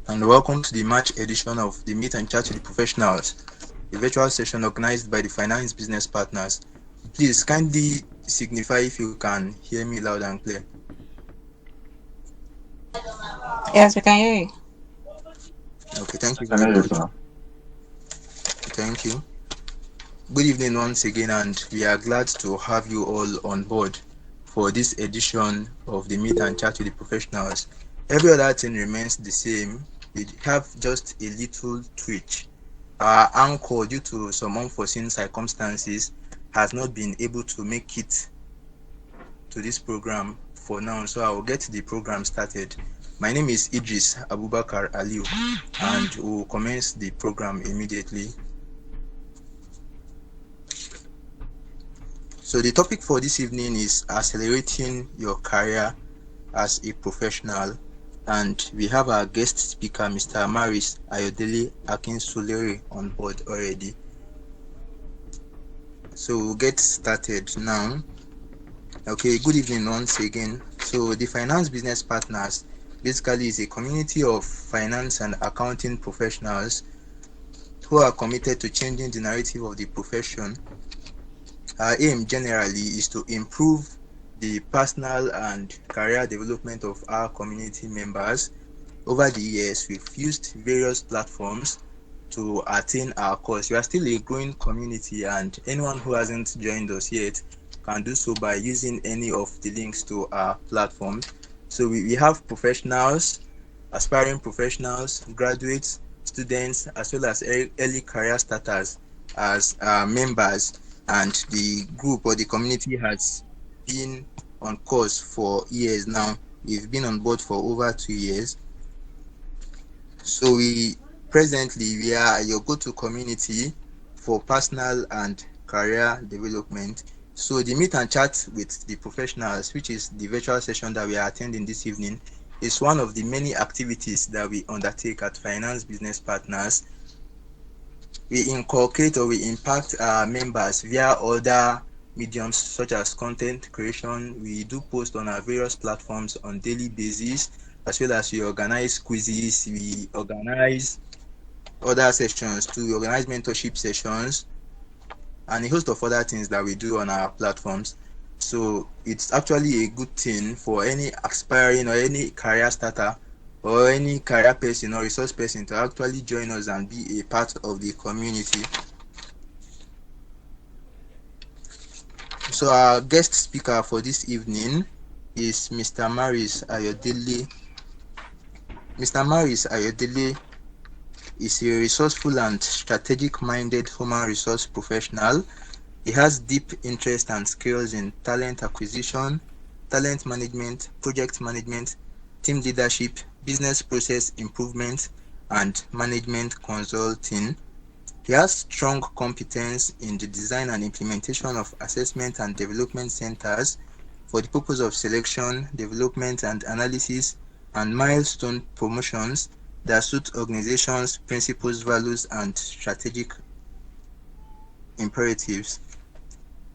and welcome to the March edition of the Meet and Chat with the Professionals, a virtual session organized by the Finance Business Partners. Please kindly signify if you can hear me loud and clear. Yes, we can hear you. Okay, thank you Can very hear you, much. sir. Thank you. Good evening once again, and we are glad to have you all on board for this edition of the Meet and Chat with the Professionals. Every other thing remains the same. We have just a little twitch. Our anchor, due to some unforeseen circumstances, has not been able to make it to this program for now, so I will get the program started. My name is Idris Abubakar Aliu, and we will commence the program immediately. So the topic for this evening is accelerating your career as a professional, and we have our guest speaker, Mr. Maris Ayodele Akinsulere, on board already. So we'll get started now. Okay, good evening once again. So the Finance Business Partners basically is a community of finance and accounting professionals who are committed to changing the narrative of the profession. Our aim generally is to improve the personal and career development of our community members. Over the years, we've used various platforms to attain our cause. We are still a growing community, and anyone who hasn't joined us yet can do so by using any of the links to our platform. So we have professionals, aspiring professionals, graduates, students, as well as early career starters as members, and the group or the community has been on course for years now. We've been on board for over 2 years. So presently we are your go-to community for personal and career development. So the meet and chat with the professionals, which is the virtual session that we are attending this evening, is one of the many activities that we undertake at Finance Business Partners. We inculcate or we impact our members via other mediums such as content creation. We do post on our various platforms on daily basis, as well as we organize quizzes, we organize other sessions too, we organize mentorship sessions, and a host of other things that we do on our platforms. So it's actually a good thing for any aspiring or any career starter or any career person or resource person to actually join us and be a part of the community. So our guest speaker for this evening is Mr. Maris Ayodele. Mr. Maris Ayodele is a resourceful and strategic-minded human resource professional. He has deep interest and skills in talent acquisition, talent management, project management, team leadership, business process improvement, and management consulting. He has strong competence in the design and implementation of assessment and development centers for the purpose of selection, development, and analysis, and milestone promotions that suit organizations' principles, values, and strategic imperatives.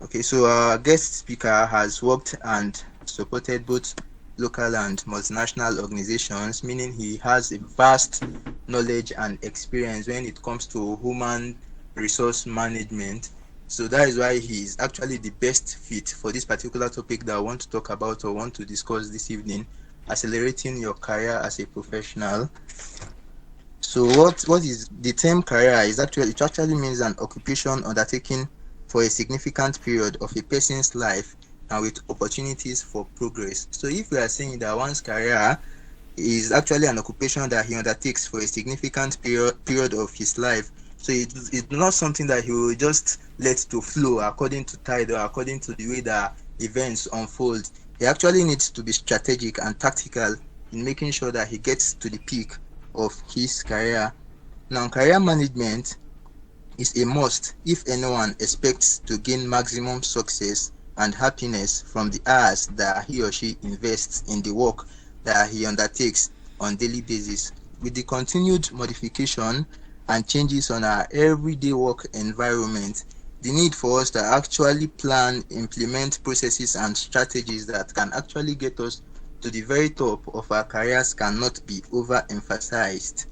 Okay, so our guest speaker has worked and supported both local and multinational organizations, meaning he has a vast knowledge and experience when it comes to human resource management. So that is why he is actually the best fit for this particular topic that I want to talk about or want to discuss this evening: accelerating your career as a professional. So what is the term career? It actually means an occupation undertaken for a significant period of a person's life and with opportunities for progress. So if we are saying that one's career is actually an occupation that he undertakes for a significant period of his life, so it's not something that he will just let to flow according to tide or according to the way that events unfold. He actually needs to be strategic and tactical in making sure that he gets to the peak of his career. Now, career management is a must if anyone expects to gain maximum success and happiness from the hours that he or she invests in the work that he undertakes on daily basis. With the continued modification and changes on our everyday work environment, the need for us to actually plan, implement processes and strategies that can actually get us to the very top of our careers cannot be overemphasized.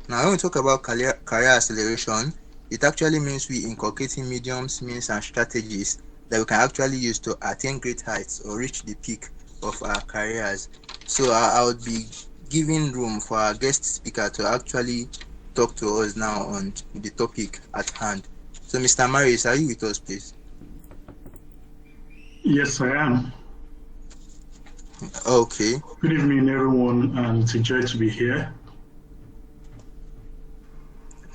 Now, when we talk about career acceleration, it actually means we inculcating mediums, means, and strategies that we can actually use to attain great heights or reach the peak of our careers. So I would be giving room for our guest speaker to actually talk to us now on the topic at hand. So, Mr. Marius, are you with us, please? Yes, I am. Okay. Good evening, everyone, and it's a joy to be here.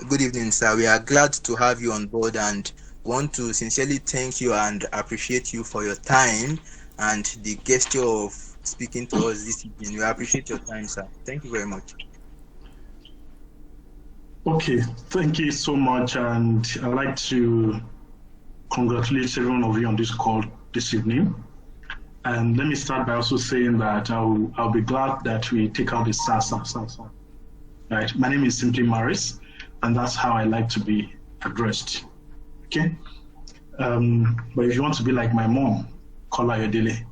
Good evening, sir. We are glad to have you on board and want to sincerely thank you and appreciate you for your time and the gesture of speaking to us this evening. We appreciate your time, sir. Thank you very much. Okay, thank you so much, and I'd like to congratulate every one of you on this call this evening. And let me start by also saying that I'll be glad that we take out the sa. Right, my name is simply Maris, and that's how I like to be addressed. Okay, but if you want to be like my mom, call her Yodele.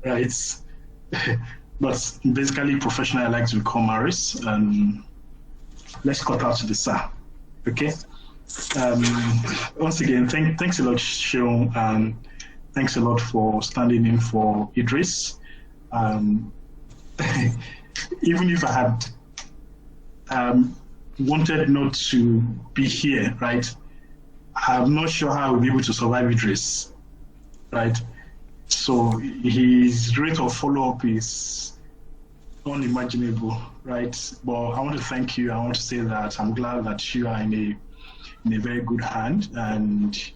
Right, but basically professionally I like to be called Maris, and let's cut out to the sa. Okay. Once again, thanks a lot, Sean, and thanks a lot for standing in for Idris. Even if I had wanted not to be here, right, I'm not sure how I'll be able to survive Idris, right? So his rate of follow-up is unimaginable, right? But I want to thank you. I want to say that I'm glad that you are in a very good hand, and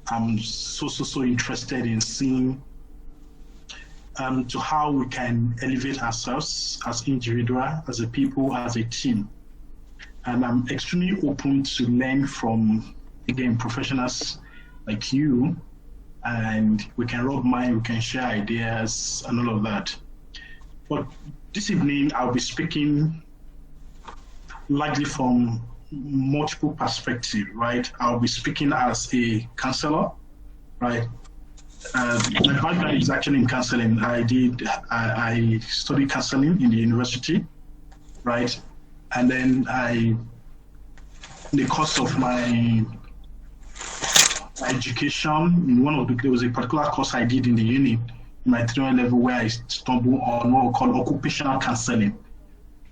I'm so interested in seeing to how we can elevate ourselves as individual, as a people, as a team. And I'm extremely open to learn from, again, professionals like you, and we can rub mind, we can share ideas and all of that. But this evening I'll be speaking largely from multiple perspectives, right? I'll be speaking as a counselor, right? My background is actually in counseling. I studied counseling in the university, right? And then in the course of my education, there was a particular course I did in the uni, in my 3 level, where I stumbled on what we call occupational counseling.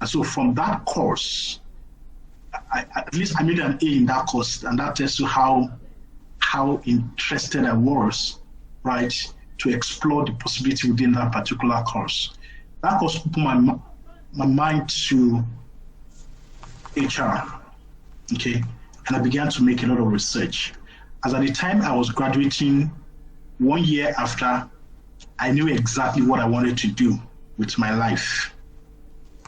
And so from that course, at least I made an A in that course, and that tells you how interested I was, right, to explore the possibility within that particular course. That course opened my mind to HR, okay, and I began to make a lot of research. As at the time I was graduating, 1 year after, I knew exactly what I wanted to do with my life,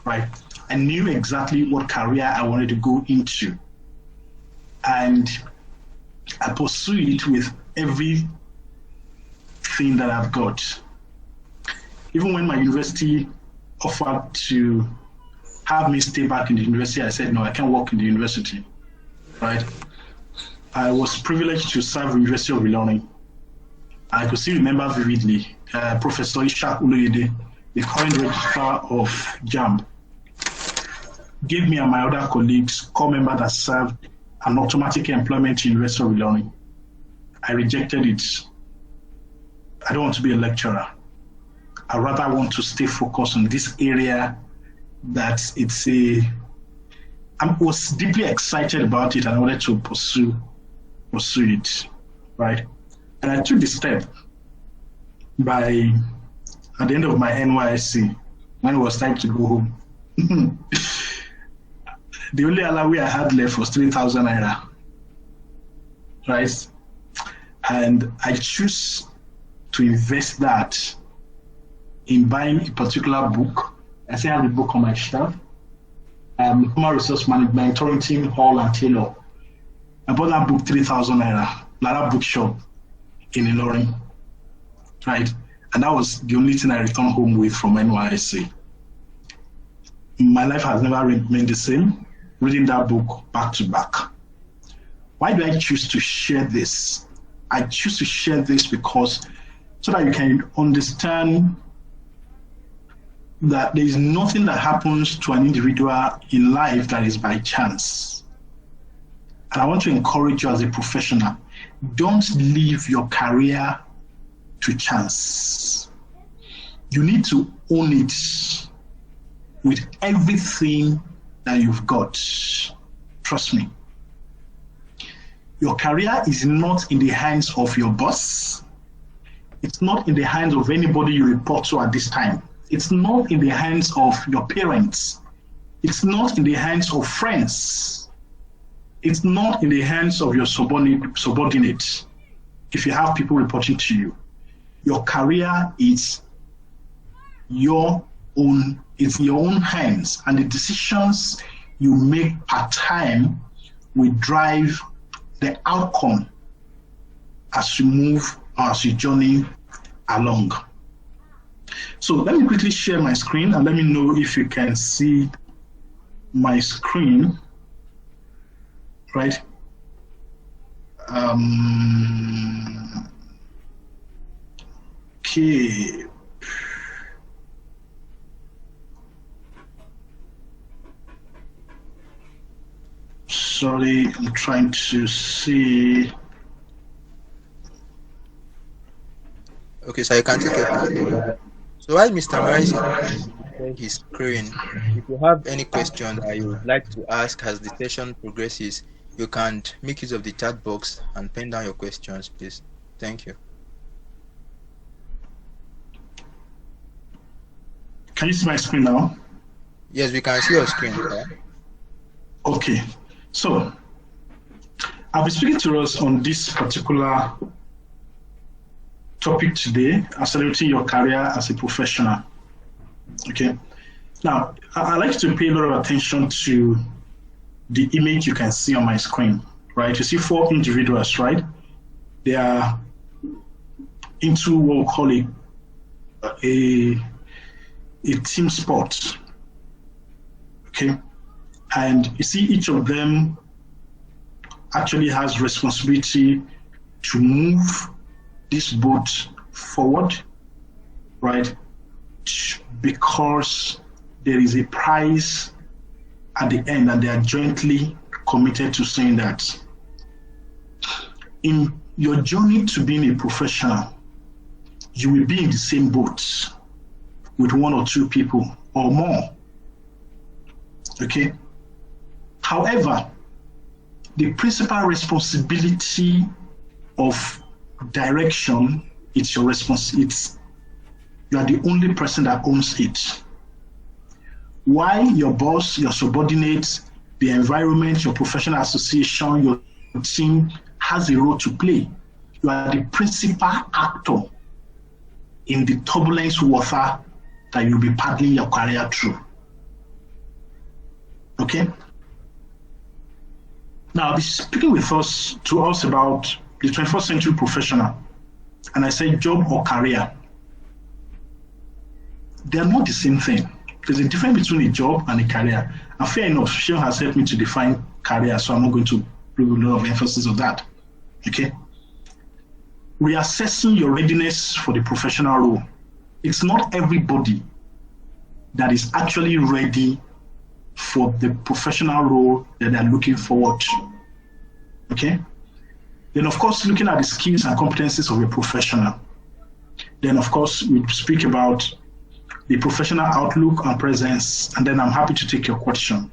right? I knew exactly what career I wanted to go into. And I pursued it with everything that I've got. Even when my university offered to have me stay back in the university, I said, no, I can't work in the university, right? I was privileged to serve the University of Ilorin. I could still remember vividly Professor Ishak Uluide, the current registrar of JAMB, gave me and my other colleagues, core members that served, an automatic employment in University of Ilorin. I rejected it. I don't want to be a lecturer. I rather want to stay focused on this area that I was deeply excited about it, and I wanted to pursue it, right? And I took the step at the end of my NYSC, when it was time to go home. The only allowance I had left was 3,000 naira, right? And I choose to invest that in buying a particular book. I still have the book on my shelf. Human Resource Management, Torrington, Hall and Taylor. I bought that book 3,000 naira, Lara Bookshop in Ilorin, right? And that was the only thing I returned home with from NYSC. My life has never remained the same, reading that book back to back. Why do I choose to share this? I choose to share this because so that you can understand that there is nothing that happens to an individual in life that is by chance. And I want to encourage you as a professional, don't leave your career to chance. You need to own it with everything that you've got. Trust me. Your career is not in the hands of your boss. It's not in the hands of anybody you report to at this time. It's not in the hands of your parents. It's not in the hands of friends. It's not in the hands of your subordinates. If you have people reporting to you, your career is your own. It's in your own hands, and the decisions you make part-time will drive the outcome as you move or as you journey along. So let me quickly share my screen and let me know if you can see my screen, right? Okay. Sorry, I'm trying to see. Okay, so you can take it. So while Mr. Marais is sharing his screen, if you have any question that you would like to ask as the session progresses, you can make use of the chat box and pen down your questions, please. Thank you. Can you see my screen now? Yes, we can see your screen. Okay, so I'll be speaking to us on this particular topic today, accelerating your career as a professional. Okay, now I like to pay a lot of attention to the image you can see on my screen, right? You see 4 individuals, right? They are into what we call a team sport. Okay, and you see each of them actually has responsibility to move this boat forward, right? Because there is a prize at the end, and they are jointly committed to saying that. In your journey to being a professional, you will be in the same boat with 1 or 2 people or more. Okay. However, the principal responsibility of direction, it's your response. You are the only person that owns it. Why your boss, your subordinates, the environment, your professional association, your team has a role to play. You are the principal actor in the turbulent water that you'll be paddling your career through. Okay? Now, I'll be speaking to us about the 21st century professional. And I say job or career. They are not the same thing. There's a difference between a job and a career. And fair enough, Sean has helped me to define career, so I'm not going to put a lot of emphasis on that. Okay? Reassessing your readiness for the professional role. It's not everybody that is actually ready for the professional role that they're looking forward to. Okay? Then, of course, looking at the skills and competencies of a professional. Then, of course, we speak about the professional outlook and presence, and then I'm happy to take your question.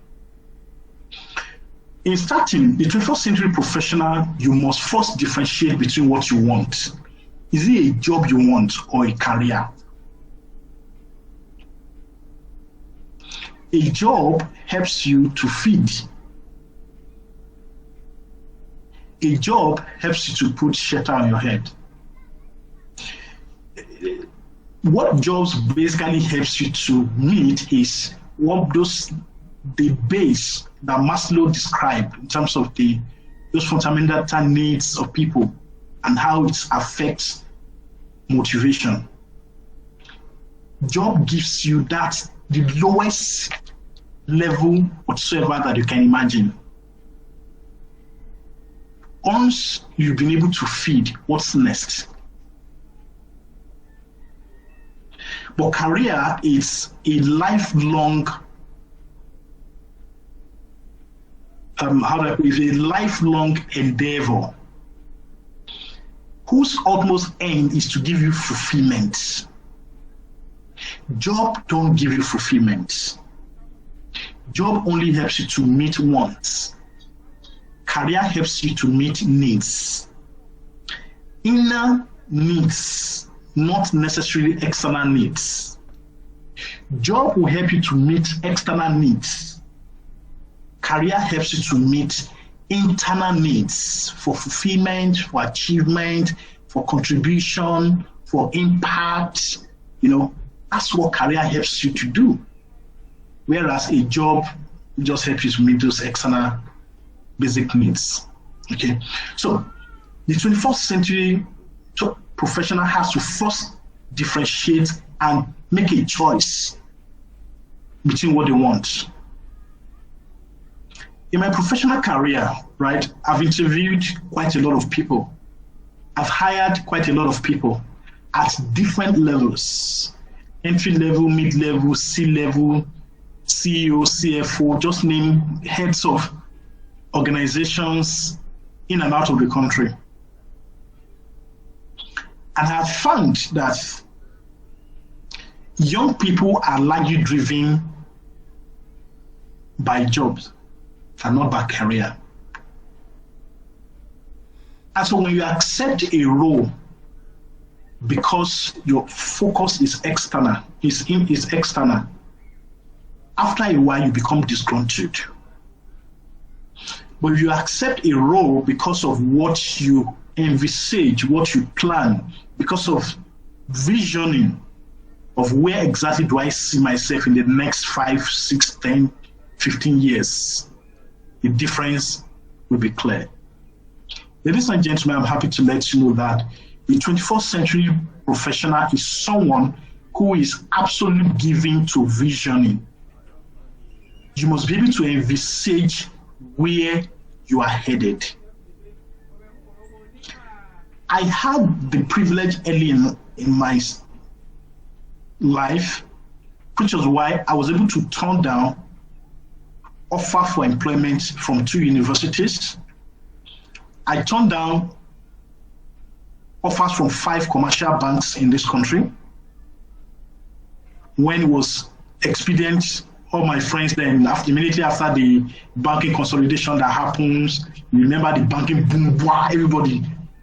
In starting, the 21st century professional, you must first differentiate between what you want. Is it a job you want or a career? A job helps you to feed. A job helps you to put shelter on your head. What jobs basically helps you to meet is the base that Maslow described in terms of those fundamental needs of people and how it affects motivation. Job gives you the lowest level whatsoever that you can imagine. Once you've been able to feed, what's next? But career is a lifelong is a lifelong endeavor whose utmost end is to give you fulfillment. Job don't give you fulfillment. Job only helps you to meet wants. Career helps you to meet needs. Inner needs, not necessarily external needs. Job will help you to meet external needs. Career helps you to meet internal needs for fulfillment, for achievement, for contribution, for impact. That's what career helps you to do. Whereas a job just helps you to meet those external basic needs. Okay, so the 21st century professional has to first differentiate and make a choice between what they want. In my professional career, right, I've interviewed quite a lot of people. I've hired quite a lot of people at different levels: entry level, mid level, C level, CEO, CFO, just name heads of organizations in and out of the country. And I've found that young people are largely driven by jobs and not by career. And so when you accept a role because your focus is external, is external, after a while you become disgruntled. But if you accept a role because of what you envisage, what you plan, because of visioning of where exactly do I see myself in the next 5, 6, 10, 15 years, the difference will be clear. Ladies and gentlemen, I'm happy to let you know that the 21st century professional is someone who is absolutely given to visioning. You must be able to envisage where you are headed. I had the privilege early in my life, which was why I was able to turn down offer for employment from 2 universities. I turned down offers from 5 commercial banks in this country. When it was expedient, all my friends then, immediately after the banking consolidation that happens, you remember the banking boom, everybody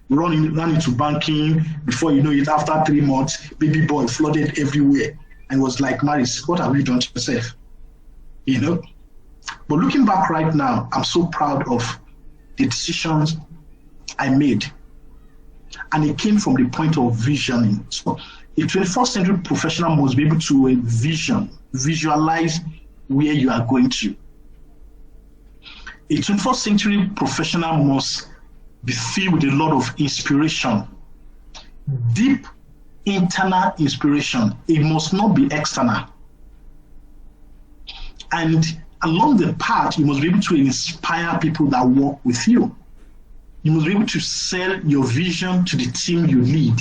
ran into banking. Before you know it, after 3 months, baby boy flooded everywhere. And was like, Maris, what have you done to yourself? But looking back right now, I'm so proud of the decisions I made. And it came from the point of visioning. So a 21st century professional must be able to visualize where you are going to. A 21st century professional must be filled with a lot of inspiration, deep internal inspiration. It must not be external. And along the path, you must be able to inspire people that work with you. You must be able to sell your vision to the team you lead.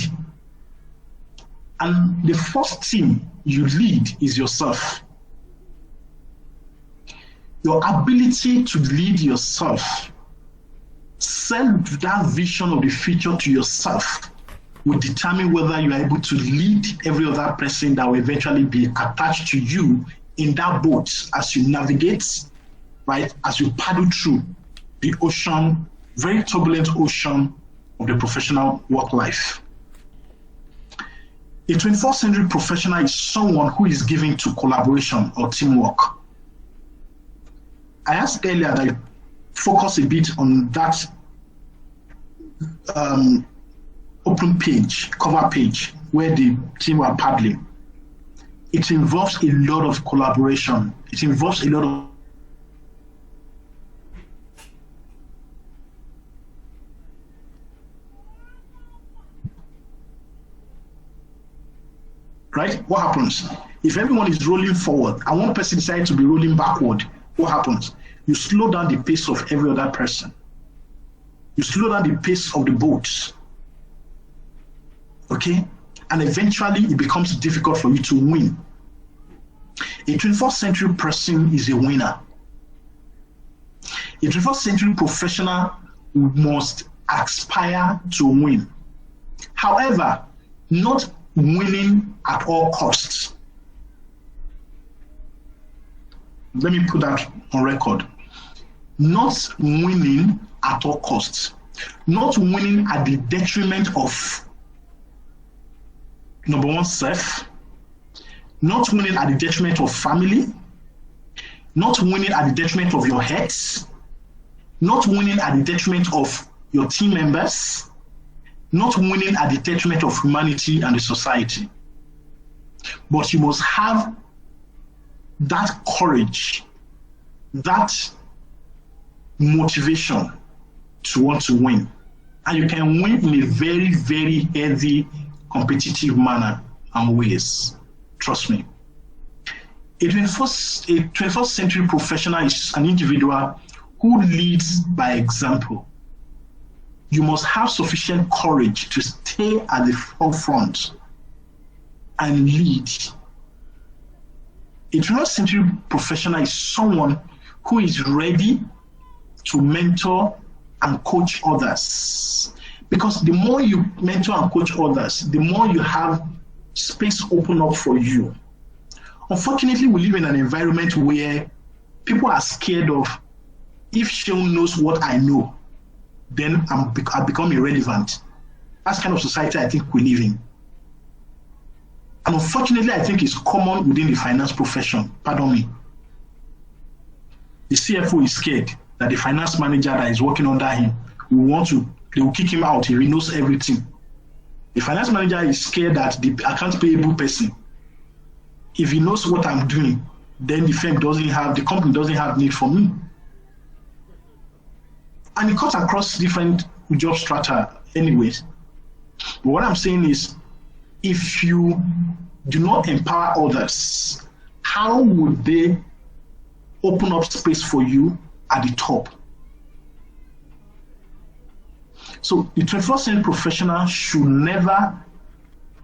And the first team you lead is yourself. Your ability to lead yourself, sell that vision of the future to yourself, will determine whether you are able to lead every other person that will eventually be attached to you in that boat as you navigate, right, as you paddle through the ocean, very turbulent ocean of the professional work life. A 21st century professional is someone who is given to collaboration or teamwork. I asked earlier that I focus a bit on that open page, cover page, where the team are paddling. It involves a lot of collaboration. It involves a lot of right? What happens? If everyone is rolling forward and one person decides to be rolling backward, what happens? You slow down the pace of every other person. You slow down the pace of the boats. Okay? and eventually it becomes difficult for you to win. A 21st century person is a winner. A 21st century professional must aspire to win. However, not winning at all costs. Let me put that on record. Not winning at all costs. Not winning at the detriment of, number one, self. Not winning at the detriment of family. Not winning at the detriment of your heads. Not winning at the detriment of your team members. Not winning at the detriment of humanity and the society. But you must have that courage, that motivation to want to win. And you can win in a very, very healthy, competitive manner and ways. Trust me. A 21st century professional is an individual who leads by example. You must have sufficient courage to stay at the forefront and lead. A 21st century professional is someone who is ready to mentor and coach others. Because the more you mentor and coach others, the more you have space open up for you. Unfortunately, we live in an environment where people are scared of, if Sean knows what I know, then I become irrelevant. That's the kind of society I think we live in. And unfortunately, I think it's common within the finance profession. Pardon me. The CFO is scared that the finance manager that is working under him they will kick him out if he knows everything. The finance manager is scared that the account payable person, if he knows what I'm doing, then the company doesn't have need for me. And it cuts across different job strata anyways. But what I'm saying is, if you do not empower others, how would they open up space for you at the top? So the 21st century professional should never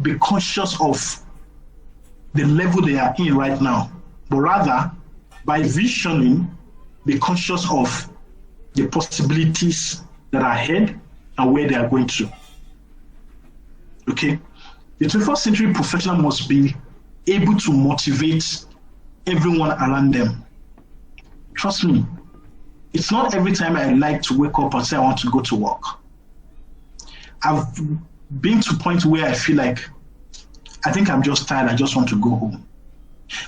be conscious of the level they are in right now, but rather by visioning, be conscious of the possibilities that are ahead and where they are going to. Okay? The 21st century professional must be able to motivate everyone around them. Trust me, it's not every time I like to wake up and say I want to go to work. I've been to a point where I feel like I think I'm just tired, I just want to go home.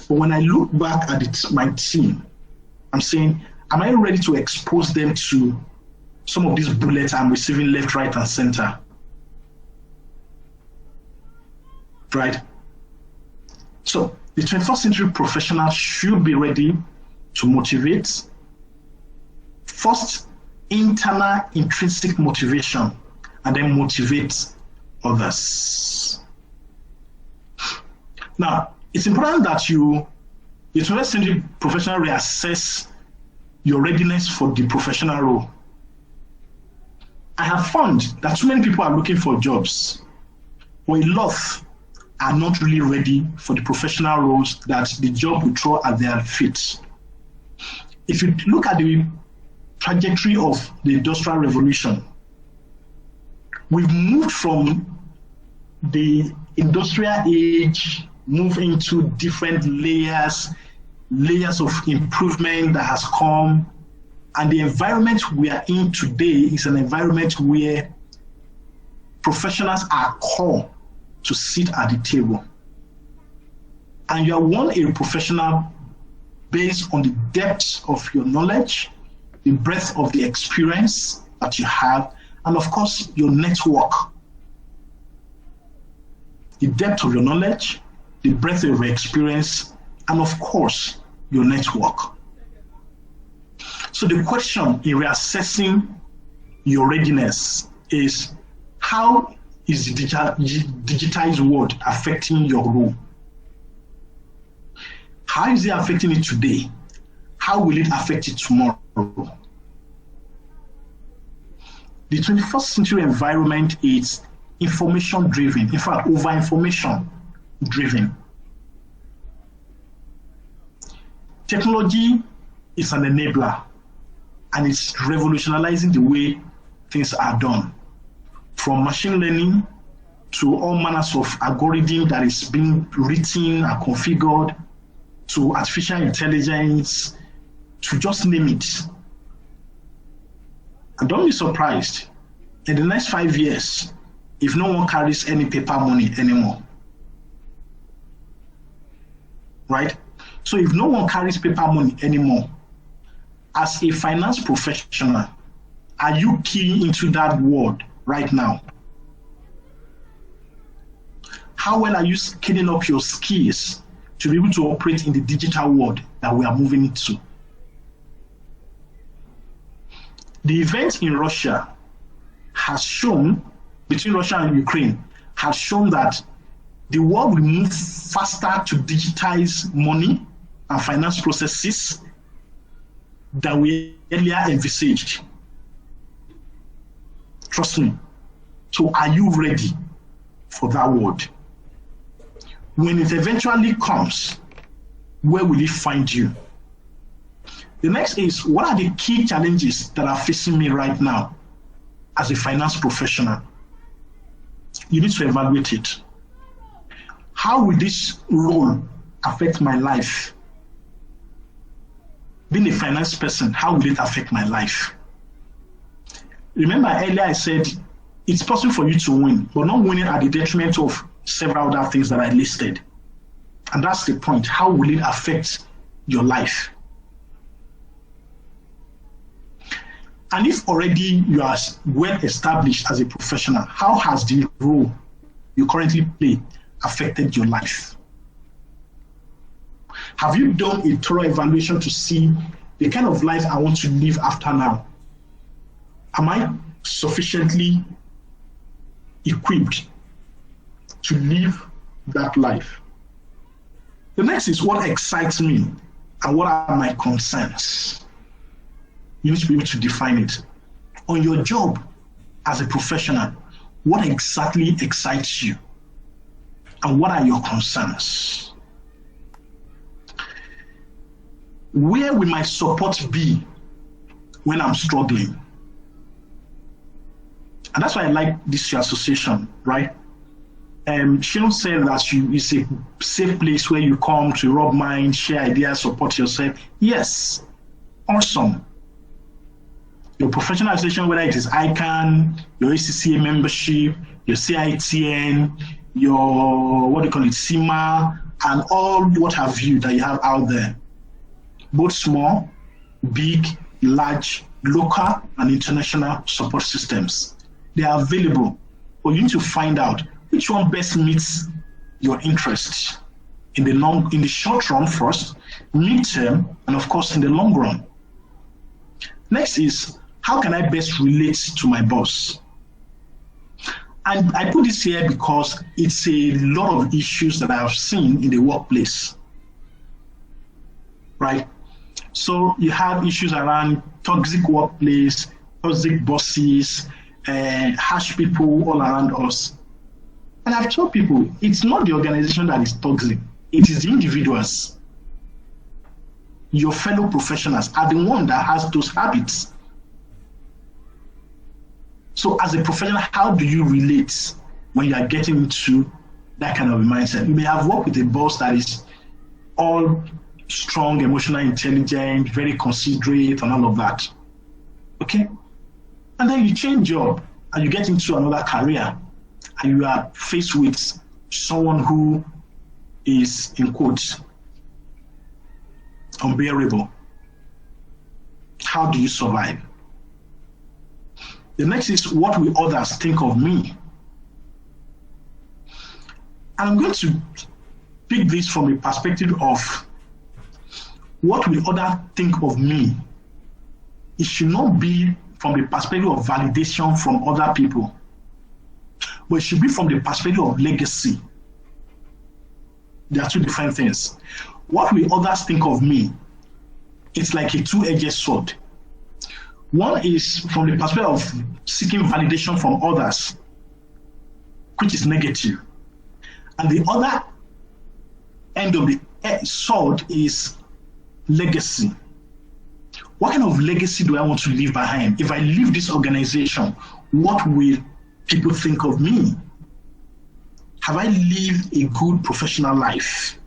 But when I look back at my team, I'm saying, am I ready to expose them to some of these bullets I'm receiving left, right, and center? Right? So the 21st century professional should be ready to motivate. First, internal intrinsic motivation, and then motivate others. Now, it's important that the 21st century professional reassess your readiness for the professional role. I have found that too many people are looking for jobs, but a lot are not really ready for the professional roles that the job will throw at their feet. If you look at the trajectory of the Industrial Revolution, we've moved from the industrial age, move into different layers of improvement that has come. And the environment we are in today is an environment where professionals are called to sit at the table. And you are a professional based on the depth of your knowledge, the breadth of the experience that you have, and of course, your network. The depth of your knowledge, the breadth of your experience, and of course, your network. So the question in reassessing your readiness is, how is the digitized world affecting your role? How is it affecting it today? How will it affect it tomorrow? The 21st century environment is information driven. In fact, over information driven. Technology is an enabler, and it's revolutionizing the way things are done. From machine learning to all manners of algorithm that is being written and configured, to artificial intelligence, to just name it. And don't be surprised, in the next 5 years, if no one carries any paper money anymore. Right? So if no one carries paper money anymore, as a finance professional, are you keying into that word right now? How well are you scaling up your skills to be able to operate in the digital world that we are moving into? The event in Russia has shown, between Russia and Ukraine, has shown that the world will move faster to digitize money and finance processes than we earlier envisaged. Trust me. So are you ready for that world? When it eventually comes, where will it find you? The next is, what are the key challenges that are facing me right now as a finance professional? You need to evaluate it. How will this role affect my life? Being a finance person, how will it affect my life? Remember earlier I said it's possible for you to win, but not winning at the detriment of several other things that I listed. And that's the point. How will it affect your life? And if already you are well established as a professional, how has the role you currently play affected your life? Have you done a thorough evaluation to see the kind of life I want to live after now? Am I sufficiently equipped to live that life? The next is, what excites me and what are my concerns? You need to be able to define it. On your job as a professional, what exactly excites you? And what are your concerns? Where will my support be when I'm struggling? And that's why I like this association, right? Sheon said that it's a safe place where you come to rub minds, share ideas, support yourself. Yes, awesome. Your professional association, whether it is ICANN, your ACCA membership, your CITN, your, CIMA, and all what have you that you have out there, both small, big, large, local, and international support systems. They are available, but you need to find out which one best meets your interest in the short run first, mid-term, and of course in the long run. Next is, how can I best relate to my boss? And I put this here because it's a lot of issues that I have seen in the workplace, right? So you have issues around toxic workplace, toxic bosses, harsh people all around us. And I've told people, it's not the organization that is toxic, it is the individuals. Your fellow professionals are the one that has those habits. So as a professional, how do you relate when you are getting into that kind of a mindset? You may have worked with a boss that is all strong, emotionally intelligent, very considerate, and all of that. Okay? And then you change job and you get into another career and you are faced with someone who is, in quotes, unbearable. How do you survive? The next is, what will others think of me? And I'm going to pick this from a perspective of what will others think of me. It should not be from the perspective of validation from other people, but it should be from the perspective of legacy. There are two different things. What will others think of me? It's like a two-edged sword. One is from the perspective of seeking validation from others. which is negative. And the other end of the sword is legacy. What kind of legacy do I want to leave behind? If I leave this organization, what will people think of me? Have I lived a good professional life?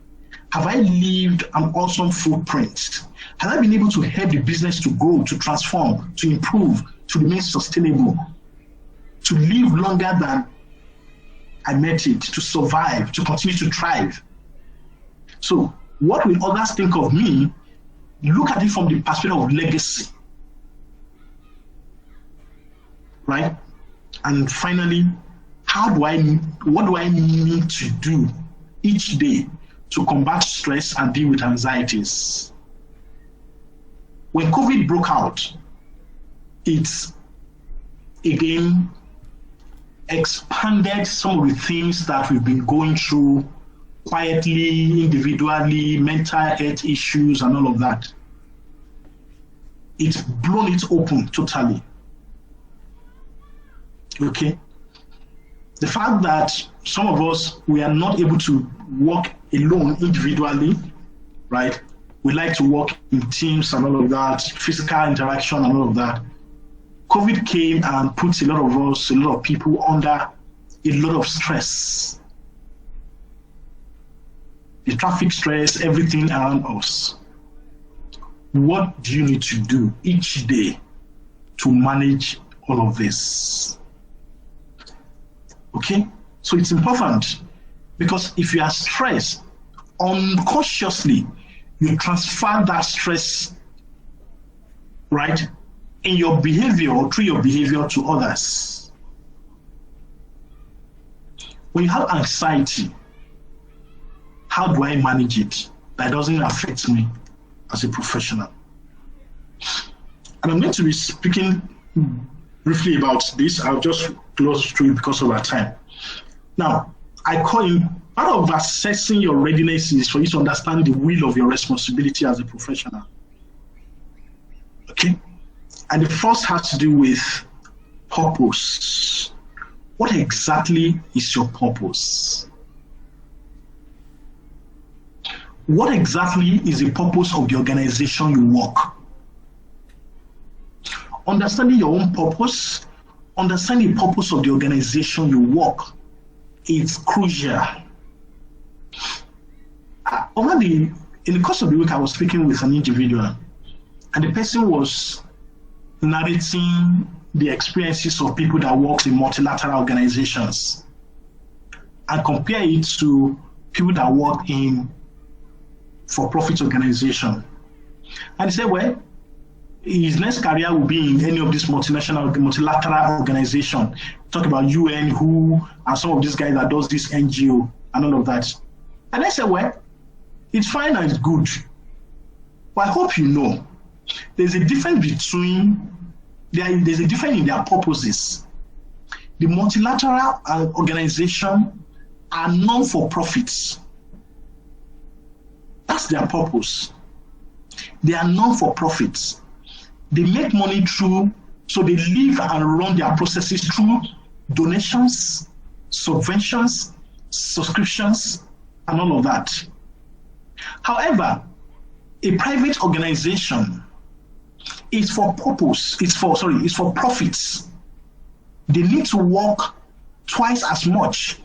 Have I lived an awesome footprint? Have I been able to help the business to grow, to transform, to improve, to remain sustainable, to live longer than I met it, to survive, to continue to thrive? So what will others think of me? Look at it from the perspective of legacy, right? And finally, what do I need to do each day to combat stress and deal with anxieties? When COVID broke out, it's again expanded some of the things that we've been going through quietly, individually, mental health issues and all of that. It's blown it open totally. Okay? The fact that some of us, we are not able to work alone individually, right? We like to work in teams and all of that, physical interaction and all of that. COVID came and put a lot of us, a lot of people under a lot of stress. The traffic stress, everything around us. What do you need to do each day to manage all of this? Okay, so it's important because if you are stressed, unconsciously, you transfer that stress, right, in your behavior or through your behavior to others. When you have anxiety, how do I manage it that doesn't affect me as a professional? And I'm going to be speaking briefly about this. I'll just close through it because of our time. Now, I call it part of assessing your readiness is for you to understand the will of your responsibility as a professional. Okay? And the first has to do with purpose. What exactly is your purpose? What exactly is the purpose of the organization you work? Understanding your own purpose, understanding the purpose of the organization you work is crucial. In the course of the week, I was speaking with an individual, and the person was narrating the experiences of people that work in multilateral organizations and compare it to people that work in for-profit organization. And he said, well, his next career will be in any of these multilateral organization. Talk about UN, WHO, and some of these guys that does this NGO and all of that. And I said, well, it's fine and it's good. But I hope you know, there's a difference there's a difference in their purposes. The multilateral organization are non-for-profits. That's their purpose. They are non-for-profits. They make money through, so they live and run their processes through donations, subventions, subscriptions, and all of that. However, a private organization is for purpose, it's for profits. They need to work twice as much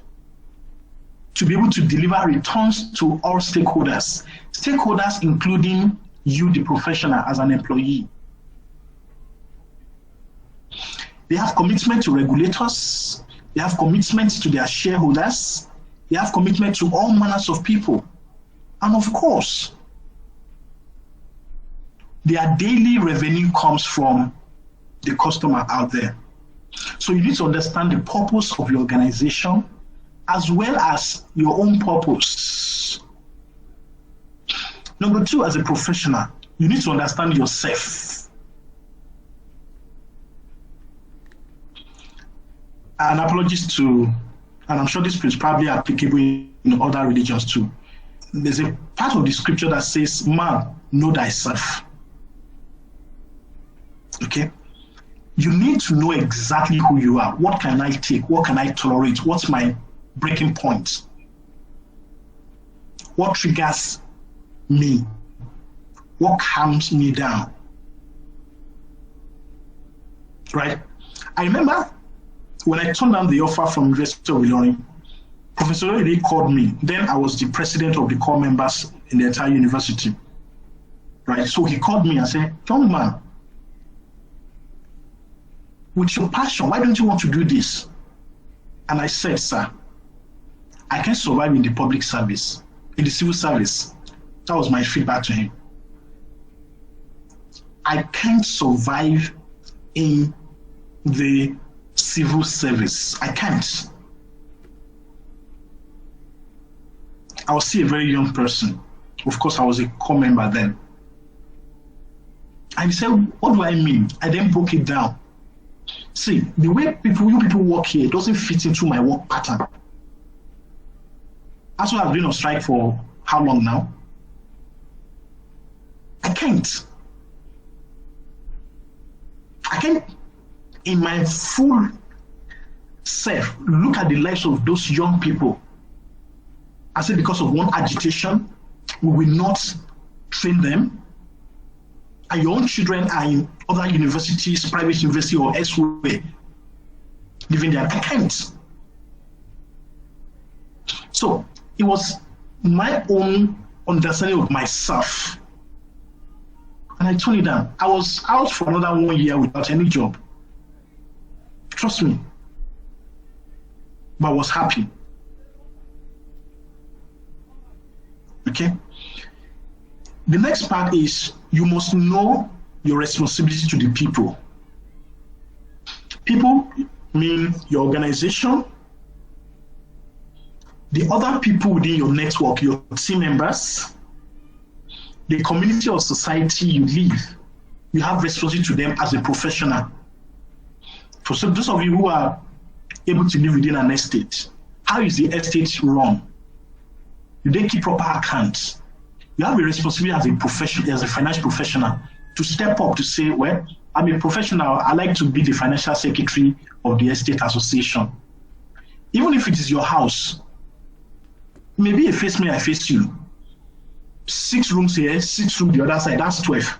to be able to deliver returns to all stakeholders. Stakeholders including you, the professional, as an employee. They have commitment to regulators. They have commitment to their shareholders. They have commitment to all manners of people. And of course, their daily revenue comes from the customer out there. So you need to understand the purpose of your organization as well as your own purpose. Number two, as a professional, you need to understand yourself. And apologies to, and I'm sure this is probably applicable in other religions too. There's a part of the scripture that says, man, know thyself. Okay? you need to know exactly who you are. What can I take? What can I tolerate? What's my breaking point? What triggers me? What calms me down? Right? I remember when I turned down the offer from University of Illinois, Professor Readiness called me. Then I was the president of the core members in the entire university. Right? So he called me and said, young man, with your passion, why don't you want to do this? And I said, sir, I can't survive in the public service, in the civil service. That was my feedback to him. I can't survive in the civil service. I can't. I was still a very young person. Of course, I was a core member then. And he said, what do I mean? I then broke it down. See, the way you people work here doesn't fit into my work pattern. That's why I've been on strike for how long now? I can't, in my full self, look at the lives of those young people. I said, because of one agitation, we will not train them. And your own children are in other universities, private university or elsewhere, living there. I can't. So it was my own understanding of myself. And I turned it down. I was out for another 1 year without any job. Trust me. But I was happy. Okay? The next part is you must know your responsibility to the people. People mean your organization, the other people within your network, your team members, the community or society you live. You have responsibility to them as a professional. For those of you who are able to live within an estate, how is the estate run? Do they keep proper accounts? You have a responsibility as a professional, as a financial professional, to step up to say, well, I'm a professional, I like to be the financial secretary of the estate association. Even if it is your house, maybe you face me, I face you. 6 rooms here, 6 rooms the other side, that's 12.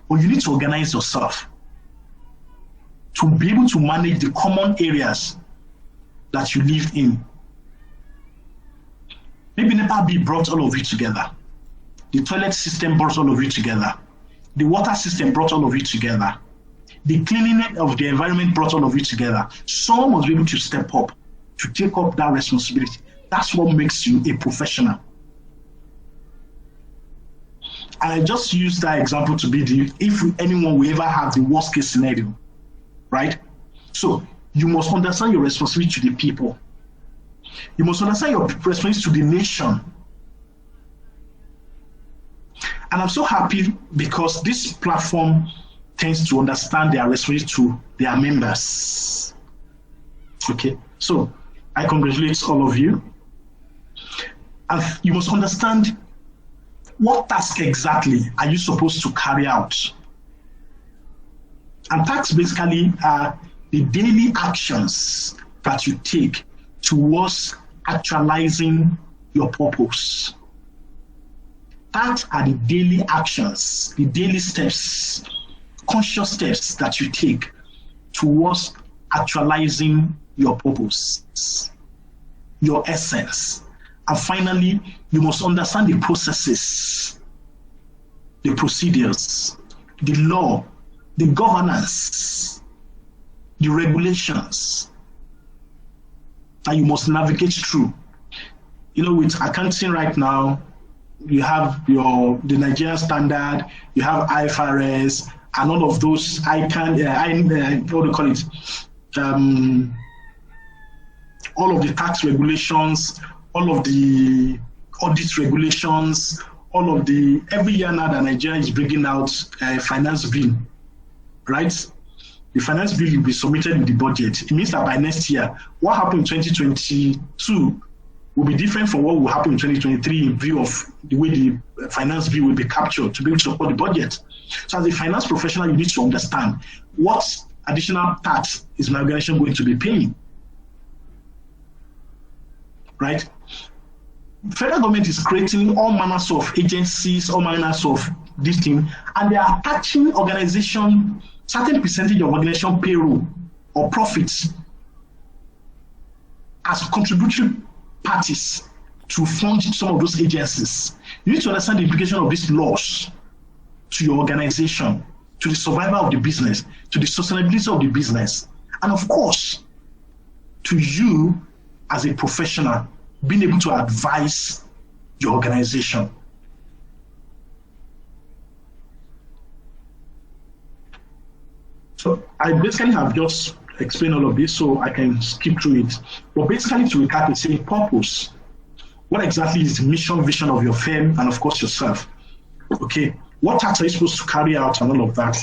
But you need to organize yourself to be able to manage the common areas that you live in. Maybe NEPA brought all of you together. The toilet system brought all of you together. The water system brought all of you together. The cleaning of the environment brought all of you together. Someone must be able to step up, to take up that responsibility. That's what makes you a professional. And I just use that example to be if anyone will ever have the worst case scenario, right? So you must understand your responsibility to the people. You must understand your responsibility to the nation. And I'm so happy because this platform tends to understand their responsibility to their members. Okay, so I congratulate all of you. And you must understand what task exactly are you supposed to carry out. And tasks basically are the daily actions that you take towards actualizing your purpose. That are the daily actions, the daily steps, conscious steps that you take towards actualizing your purpose, your essence. And finally, you must understand the processes, the procedures, the law, the governance, the regulations that you must navigate through. You know, with accounting right now, you have the Nigerian standard, you have IFRS, and all of those what do you call it? All of the tax regulations, all of the audit regulations, every year now that Nigeria is bringing out a finance bill, right? The finance bill will be submitted with the budget. It means that by next year, what happened in 2022 will be different from what will happen in 2023 in view of the way the finance bill will be captured to be able to support the budget. So as a finance professional, you need to understand what additional tax is my organization going to be paying? Right? Federal government is creating all manners of agencies, all manners of this thing, and they are attaching organization, certain percentage of organization payroll or profits as contributory parties to fund some of those agencies. You need to understand the implication of these laws to your organization, to the survival of the business, to the sustainability of the business, and of course, to you as a professional, being able to advise your organization. So I basically have just explained all of this, so I can skip through it. But basically, to recap, it's saying purpose. What exactly is the mission, vision of your firm, and of course yourself? Okay, what tasks are you supposed to carry out, and all of that?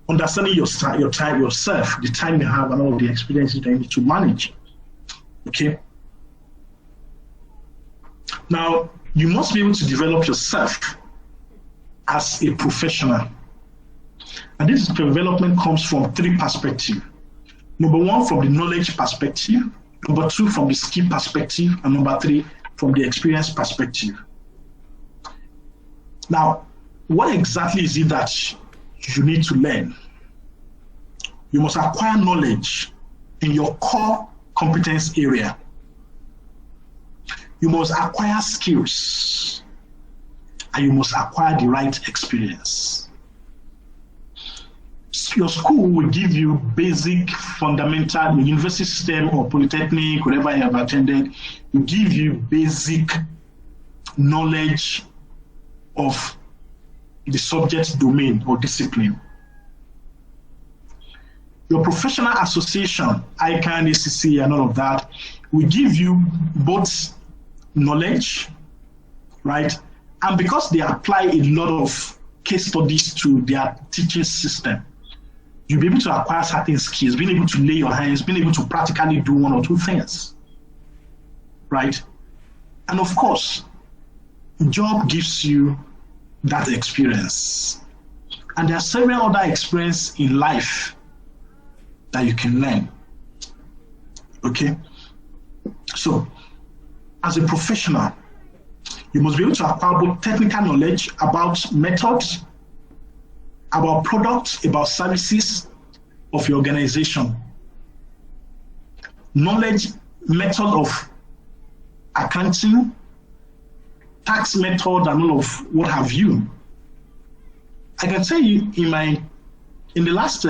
Understanding your time, yourself, the time you have, and all of the experiences that you need to manage. Okay. Now, you must be able to develop yourself as a professional. And this development comes from three perspectives. Number one, from the knowledge perspective. Number two, from the skill perspective. And number three, from the experience perspective. Now, what exactly is it that you need to learn? You must acquire knowledge in your core competence area. You must acquire skills, and you must acquire the right experience. Your school will give you basic, fundamental, university system or polytechnic, whatever you have attended, will give you basic knowledge of the subject domain or discipline. Your professional association, ICANN, ACC, and all of that, will give you both knowledge, right? And because they apply a lot of case studies to their teaching system, you'll be able to acquire certain skills, being able to lay your hands, being able to practically do one or two things, right? And of course, the job gives you that experience. And there are several other experiences in life that you can learn, okay? So, as a professional, you must be able to acquire both technical knowledge about methods, about products, about services of your organization, knowledge, method of accounting, tax method, and all of what have you. I can tell you in the last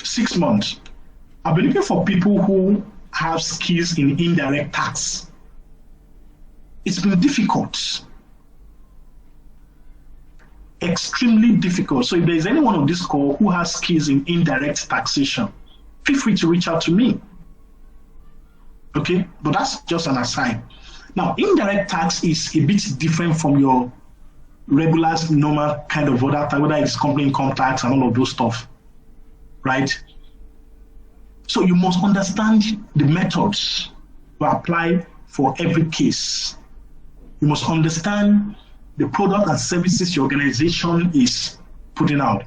6 months, I've been looking for people who have skills in indirect tax. It's been difficult, extremely difficult. So if there is anyone on this call who has skills in indirect taxation, feel free to reach out to me. Okay, but that's just an aside. Now, indirect tax is a bit different from your regular, normal kind of other tax, whether it's company income tax and all of those stuff, right? So you must understand the methods to apply for every case. You must understand the product and services your organization is putting out.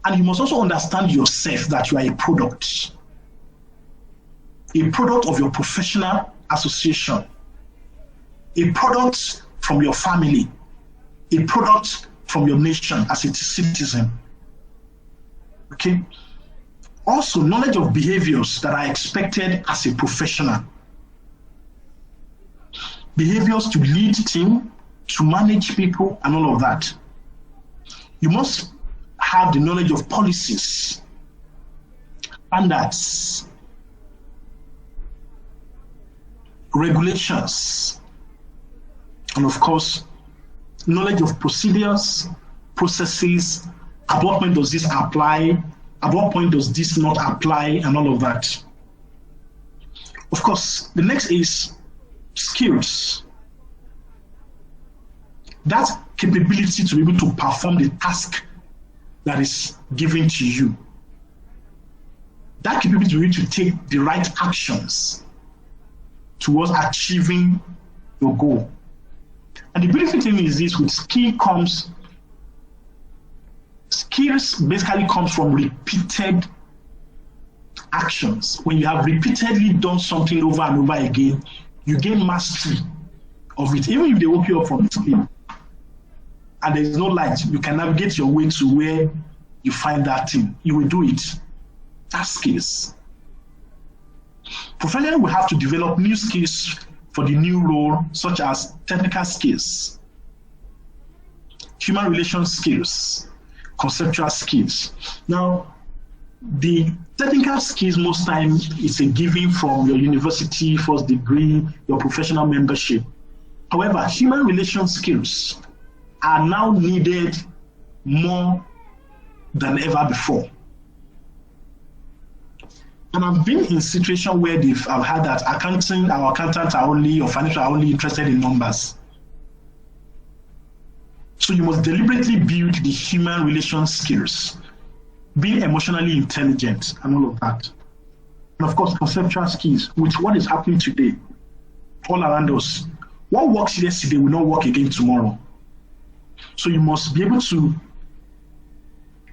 And you must also understand yourself that you are a product of your professional association, a product from your family, a product from your nation as a citizen. Okay? Also, knowledge of behaviors that are expected as a professional. Behaviors to lead team, to manage people, and all of that. You must have the knowledge of policies, standards, regulations, and of course, knowledge of procedures, processes, at what point does this apply, at what point does this not apply, and all of that. Of course, the next is skills. That capability to be able to perform the task that is given to you. That capability to be able to take the right actions towards achieving your goal. And the beautiful thing is this: with skill skills basically comes from repeated actions. When you have repeatedly done something over and over again, you gain mastery of it. Even if they woke you up from sleep and there is no light, you can navigate your way to where you find that thing. You will do it. That's skills. Professionally, we have to develop new skills for the new role, such as technical skills, human relations skills, conceptual skills. Now, the technical skills most times is a given from your university first degree, your professional membership. However, human relations skills are now needed more than ever before. And I've been in situations where I've had that our accountants are only, or financial are only interested in numbers. So you must deliberately build the human relations skills, being emotionally intelligent and all of that. And of course, conceptual skills, with what is happening today, all around us. What works yesterday will not work again tomorrow. So you must be able to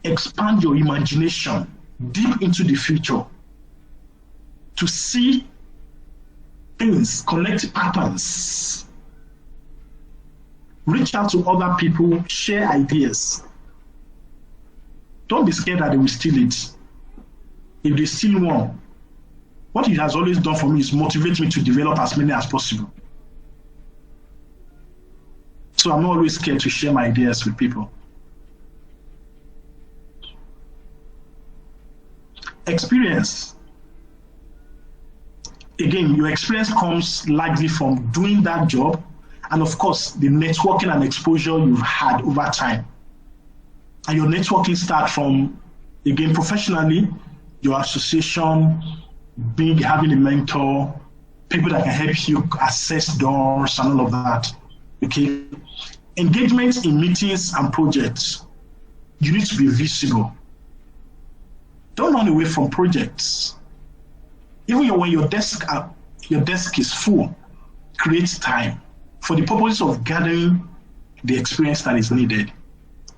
expand your imagination deep into the future, to see things, connect patterns, reach out to other people, share ideas. Don't be scared that they will steal it. If they steal one, what it has always done for me is motivate me to develop as many as possible. So I'm not always scared to share my ideas with people. Experience. Again, your experience comes largely from doing that job, and of course, the networking and exposure you've had over time. And your networking starts from, again, professionally, your association, having a mentor, people that can help you access doors and all of that. Okay? Engagement in meetings and projects. You need to be visible. Don't run away from projects. Even when your desk is full, create time for the purpose of gathering the experience that is needed.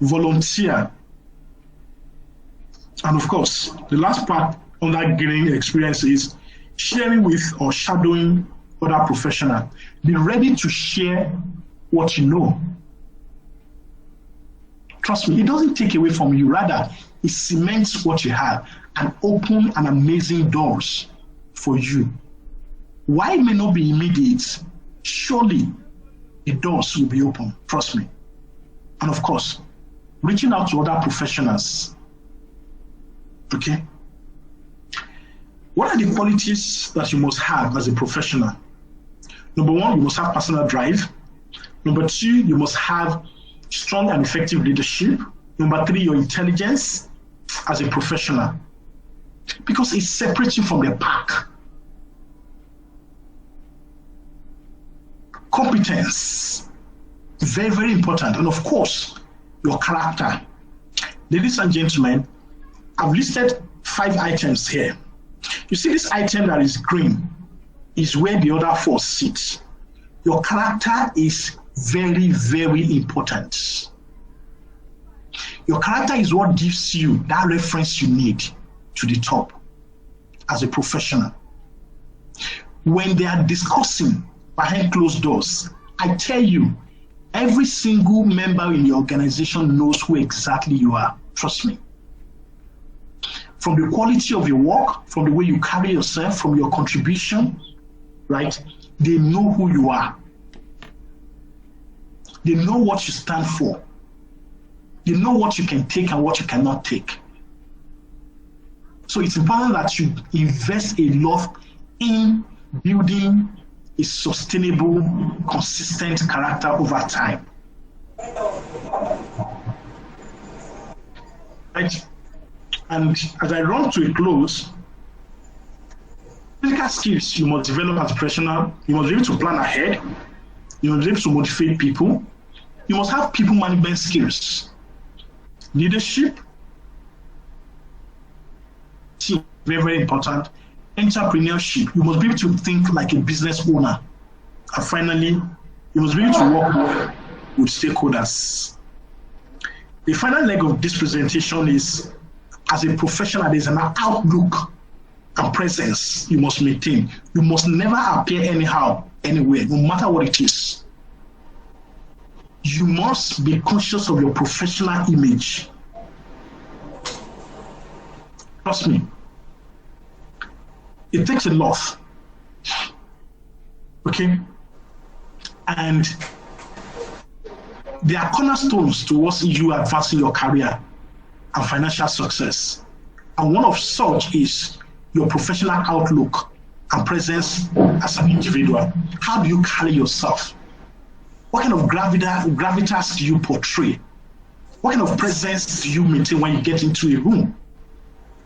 Volunteer. And of course, the last part on that gaining experience is sharing with or shadowing other professionals. Be ready to share what you know. Trust me, it doesn't take away from you. Rather, it cements what you have and open an amazing doors for you. Why it may not be immediate, surely the doors will be open. Trust me. And of course, reaching out to other professionals. Okay? What are the qualities that you must have as a professional? Number one, you must have personal drive. Number two, you must have strong and effective leadership. Number three, your intelligence as a professional. Because it separates you from the pack. Competence, very, very important. And of course, your character. Ladies and gentlemen, I've listed 5 items here. You see this item that is green is where the other 4 sit. Your character is very, very important. Your character is what gives you that reference you need to the top as a professional. When they are discussing behind closed doors, I tell you, every single member in your organization knows who exactly you are. Trust me. From the quality of your work, from the way you carry yourself, from your contribution, right? They know who you are. They know what you stand for. They know what you can take and what you cannot take. So it's important that you invest a lot in building a sustainable, consistent character over time. Right? And as I run to a close, physical skills you must develop as a professional. You must be able to plan ahead. You must be able to motivate people. You must have people management skills. Leadership, very, very important. Entrepreneurship, you must be able to think like a business owner. And finally, you must be able to work well with stakeholders. The final leg of this presentation is, as a professional, there's an outlook and presence you must maintain. You must never appear anyhow, anywhere, no matter what it is. You must be conscious of your professional image. Trust me. It takes a lot. Okay? And there are cornerstones towards you advancing your career and financial success. And one of such is your professional outlook and presence as an individual. How do you carry yourself? What kind of gravitas do you portray? What kind of presence do you maintain when you get into a room?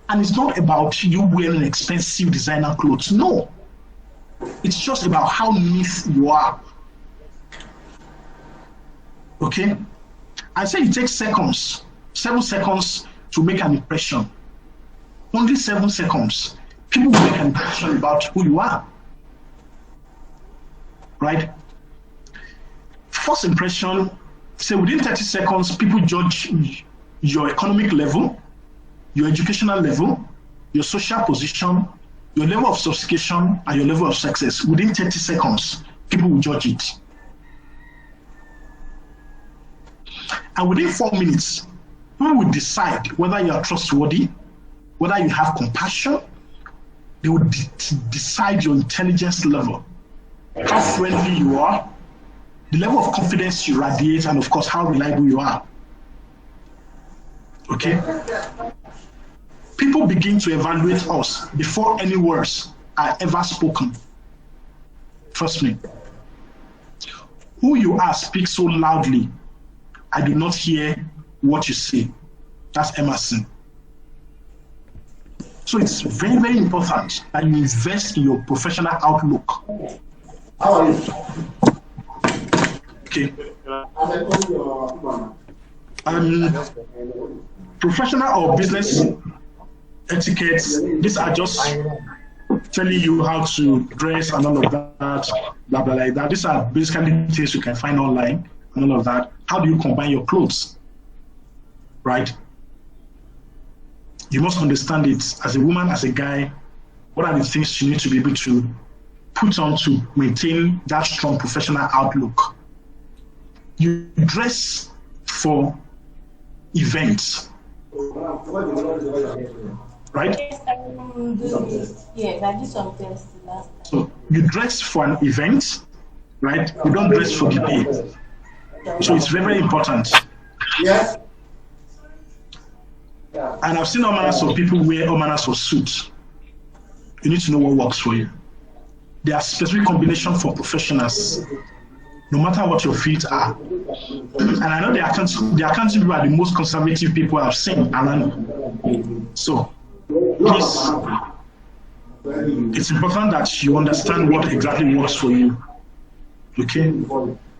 And it's not about you wearing expensive designer clothes. No. It's just about how neat you are. Okay? I say it takes seconds, 7 seconds to make an impression. Only 7 seconds. People will make an impression about who you are. Right? First impression, say within 30 seconds, people judge your economic level, your educational level, your social position, your level of sophistication, and your level of success. Within 30 seconds, people will judge it. And within 4 minutes, people will decide whether you are trustworthy, whether you have compassion. They will decide your intelligence level, how friendly you are, the level of confidence you radiate, and of course, how reliable you are. Okay? People begin to evaluate us before any words are ever spoken. Trust me. Who you are speaks so loudly, I do not hear what you say. That's Emerson. So it's very, very important that you invest in your professional outlook. Okay. Professional or business etiquettes, these are just telling you how to dress and all of that, blah, blah, like that. These are basically things you can find online and all of that. How do you combine your clothes? Right? You must understand it as a woman, as a guy. What are the things you need to be able to put on to maintain that strong professional outlook? You dress for events, right? Yes, I did some tests last time. So you dress for an event, right? You don't dress for the day. So it's very, very important. Yes. And I've seen all manners of people wear all manners of suits. You need to know what works for you. There are specific combinations for professionals, no matter what your feet are. And I know the accounting people are the most conservative people I've seen. So, please, it's important that you understand what exactly works for you. Okay?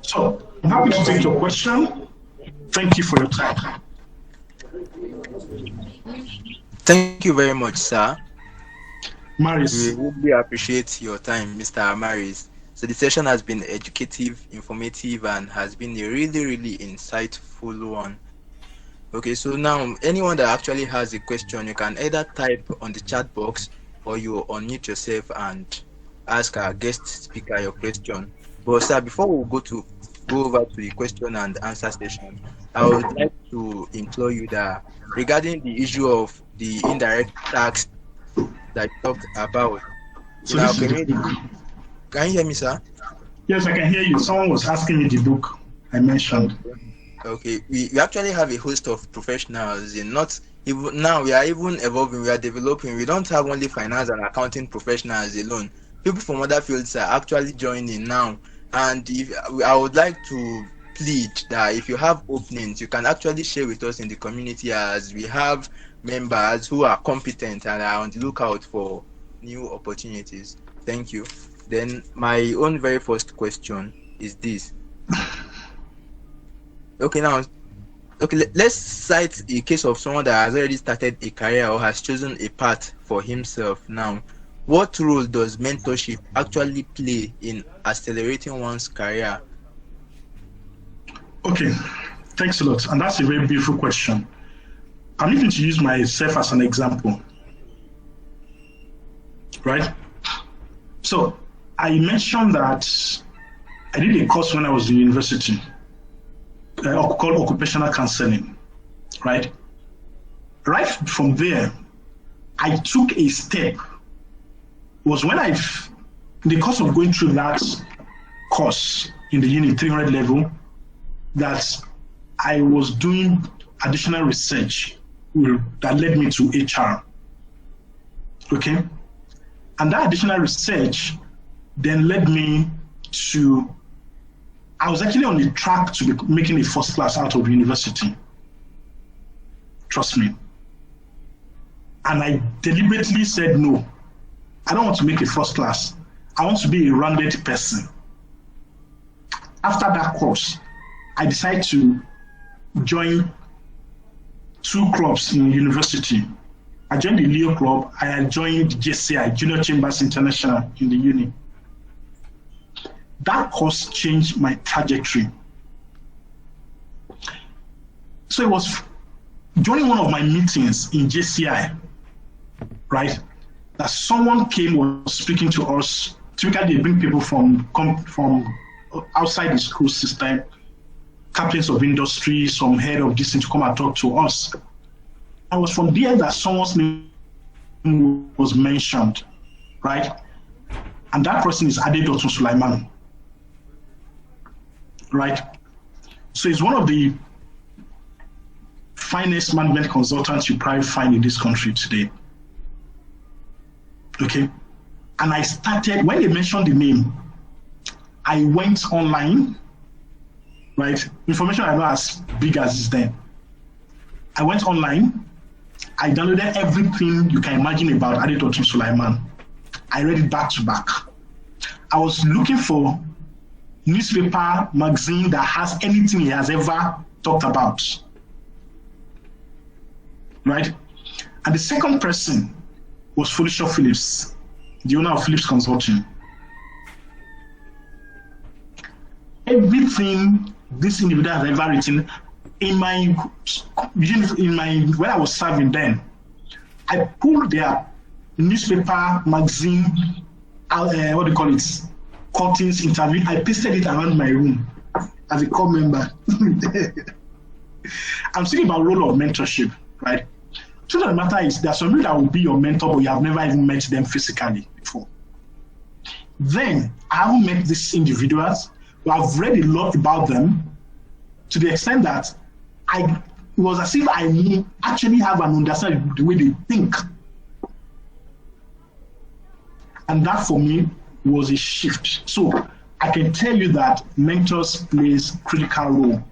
So, I'm happy to take your question. Thank you for your time. Thank you very much, sir. Maris. We really appreciate your time, Mr. Maris. So the session has been educative, informative, and has been a really, really insightful one. Okay, so now anyone that actually has a question, you can either type on the chat box or you unmute yourself and ask our guest speaker your question. But sir, before we go over to the question and answer session, I would like to implore you that regarding the issue of the indirect tax that you talked about. So now, this is the book. Can you hear me, sir? Yes, I can hear you. Someone was asking me the book I mentioned. Okay, we actually have a host of professionals in not even now we are even evolving, we are developing. We don't have only finance and accounting professionals alone. People from other fields are actually joining now. And I would like to plead that if you have openings, you can actually share with us in the community, as we have members who are competent and are on the lookout for new opportunities. Thank you. Then my own very first question is this. Okay, let's cite a case of someone that has already started a career or has chosen a path for himself now. What role does mentorship actually play in accelerating one's career? Okay, Thanks a lot. And that's a very beautiful question. I'm going to use myself as an example, right? So I mentioned that I did a course when I was in university called occupational counseling, right? Right from there, I took a step. It was when in the course of going through that course in the uni 300 level, that I was doing additional research that led me to HR. Okay? And that additional research then led me to, I was actually on the track to be making a first class out of university. Trust me. And I deliberately said, no, I don't want to make a first class. I want to be a rounded person. After that course, I decided to join 2 clubs in university. I joined the Leo Club. I joined JCI, Junior Chambers International, in the uni. That course changed my trajectory. So it was during one of my meetings in JCI, right, that someone came, was speaking to us. Typically, they bring people from outside the school system, captains of industry, some head of this thing to come and talk to us. I was from there that someone's name was mentioned, right? And that person is Adedotu Sulaiman, right? So he's one of the finest management consultants you probably find in this country today. Okay? And I started, when they mentioned the name, I went online, right? Information I know as big as it's then. I went online, I downloaded everything you can imagine about Adedotu Sulaiman. I read it back to back. I was looking for newspaper, magazine that has anything he has ever talked about, right? And the second person was Felicia Phillips, the owner of Phillips Consulting. Everything this individual has ever written when I was serving then, I pulled their newspaper, magazine, cuttings, interview. I pasted it around my room as a core member. I'm speaking about role of mentorship, right? The truth of the matter is there are some people that will be your mentor, but you have never even met them physically before. Then I haven't met these individuals, but I've read a lot about them to the extent that it was as if I actually have an understanding of the way they think. And that for me was a shift. So I can tell you that mentors plays critical role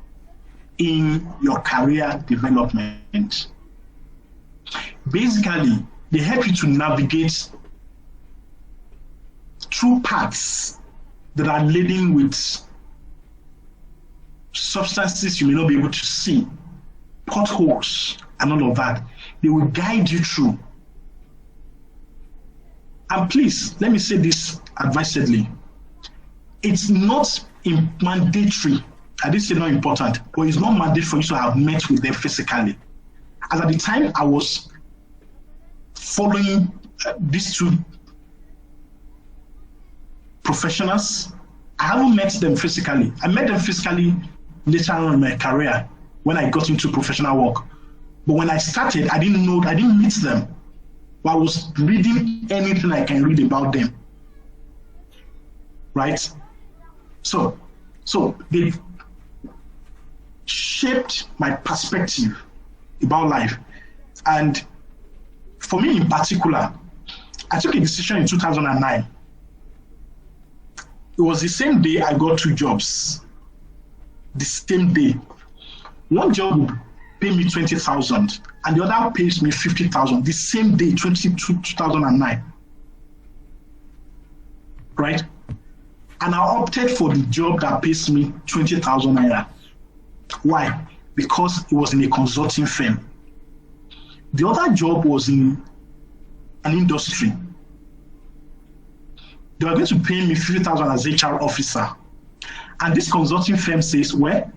in your career development. Basically, they help you to navigate through paths that are laden with substances you may not be able to see, potholes, and all of that. They will guide you through. And please, let me say this advisedly. It's not mandatory. I didn't say not important, but it's not mandatory for you to have met with them physically. As at the time I was following these 2 professionals, I haven't met them physically. I met them physically later on in my career when I got into professional work. But when I started, I didn't meet them. But I was reading anything I can read about them. Right? So they shaped my perspective about life. And for me in particular, I took a decision in 2009. It was the same day I got 2 jobs. The same day. One job would pay me 20,000 and the other pays me 50,000. The same day, 2009. Right? And I opted for the job that pays me 20,000 naira. Why? Because it was in a consulting firm. The other job was in an industry. They were going to pay me 50,000 as HR officer. And this consulting firm says, well,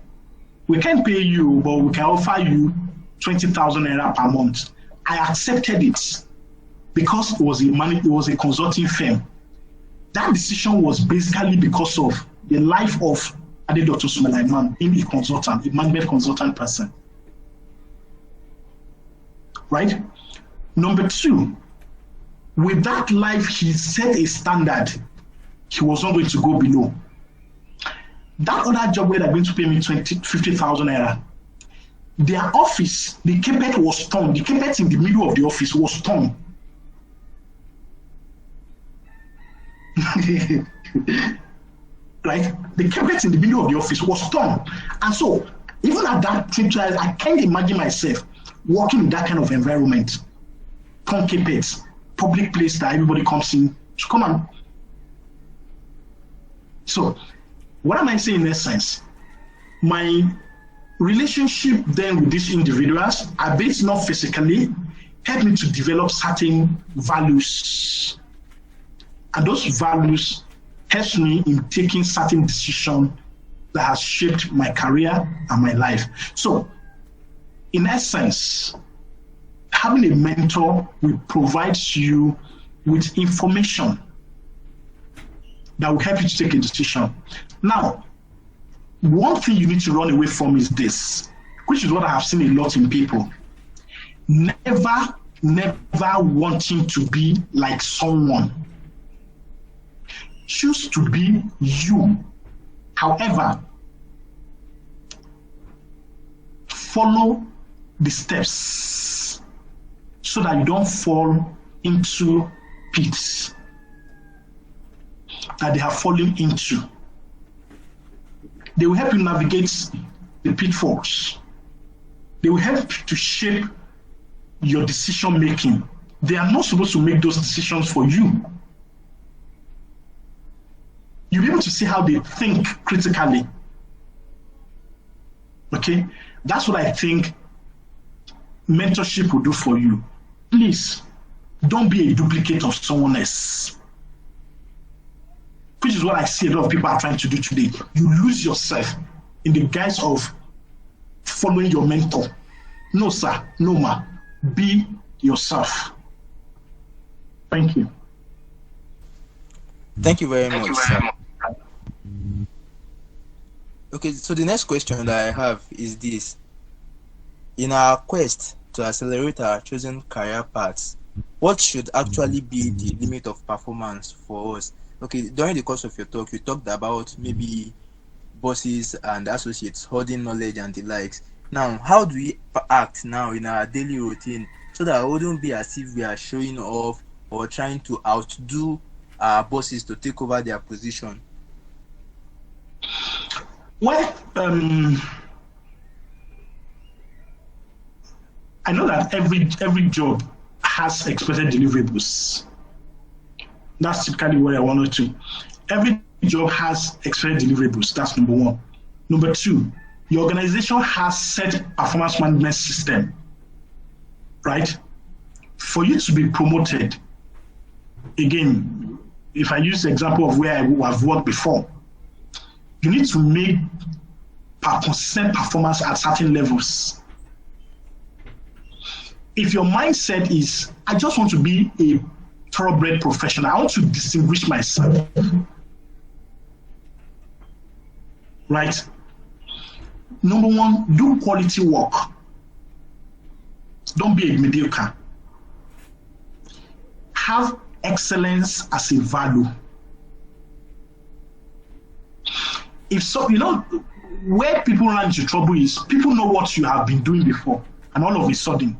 we can't pay you, but we can offer you 20,000 naira per month. I accepted it because it was a consulting firm. That decision was basically because of the life of Dr. Suleiman being a consultant, a management consultant person. Right? Number two, with that life, he set a standard he was not going to go below. That other job where they're going to pay me 50,000 naira, their office, the carpet was torn. The carpet in the middle of the office was torn. Right? The carpet in the middle of the office was torn. And so, even at that time, I can't imagine myself working in that kind of environment. Torn carpets, public place that everybody comes in to come and. So, what am I saying in essence? My relationship then with these individuals, albeit not physically, helped me to develop certain values. And those values helped me in taking certain decisions that has shaped my career and my life. So, in essence, having a mentor will provide you with information that will help you to take a decision. Now, one thing you need to run away from is this, which is what I have seen a lot in people. Never wanting to be like someone. Choose to be you. However, follow the steps so that you don't fall into pits that they have fallen into. They will help you navigate the pitfalls. They will help to shape your decision making. They are not supposed to make those decisions for you. You'll be able to see how they think critically. Okay? That's what I think mentorship will do for you. Please, don't be a duplicate of someone else. Which is what I see a lot of people are trying to do today. You lose yourself in the guise of following your mentor. No, sir. No, ma. Be yourself. Thank you. Thank you very much, sir. Okay, so the next question that I have is this. In our quest to accelerate our chosen career paths, what should actually be the limit of performance for us? Okay, during the course of your talk, you talked about maybe bosses and associates holding knowledge and the likes. Now, how do we act now in our daily routine so that it wouldn't be as if we are showing off or trying to outdo our bosses to take over their position? Well, I know that every job has expected deliverables. That's typically what I wanted to. Every job has expected deliverables. That's number one. Number two, your organization has set performance management system, right? For you to be promoted, again, if I use the example of where I have worked before, you need to make consistent performance at certain levels. If your mindset is, I just want to be a thoroughbred professional, I want to distinguish myself, right? Number one, do quality work. Don't be a mediocre. Have excellence as a value. If so, where people run into trouble is people know what you have been doing before, and all of a sudden,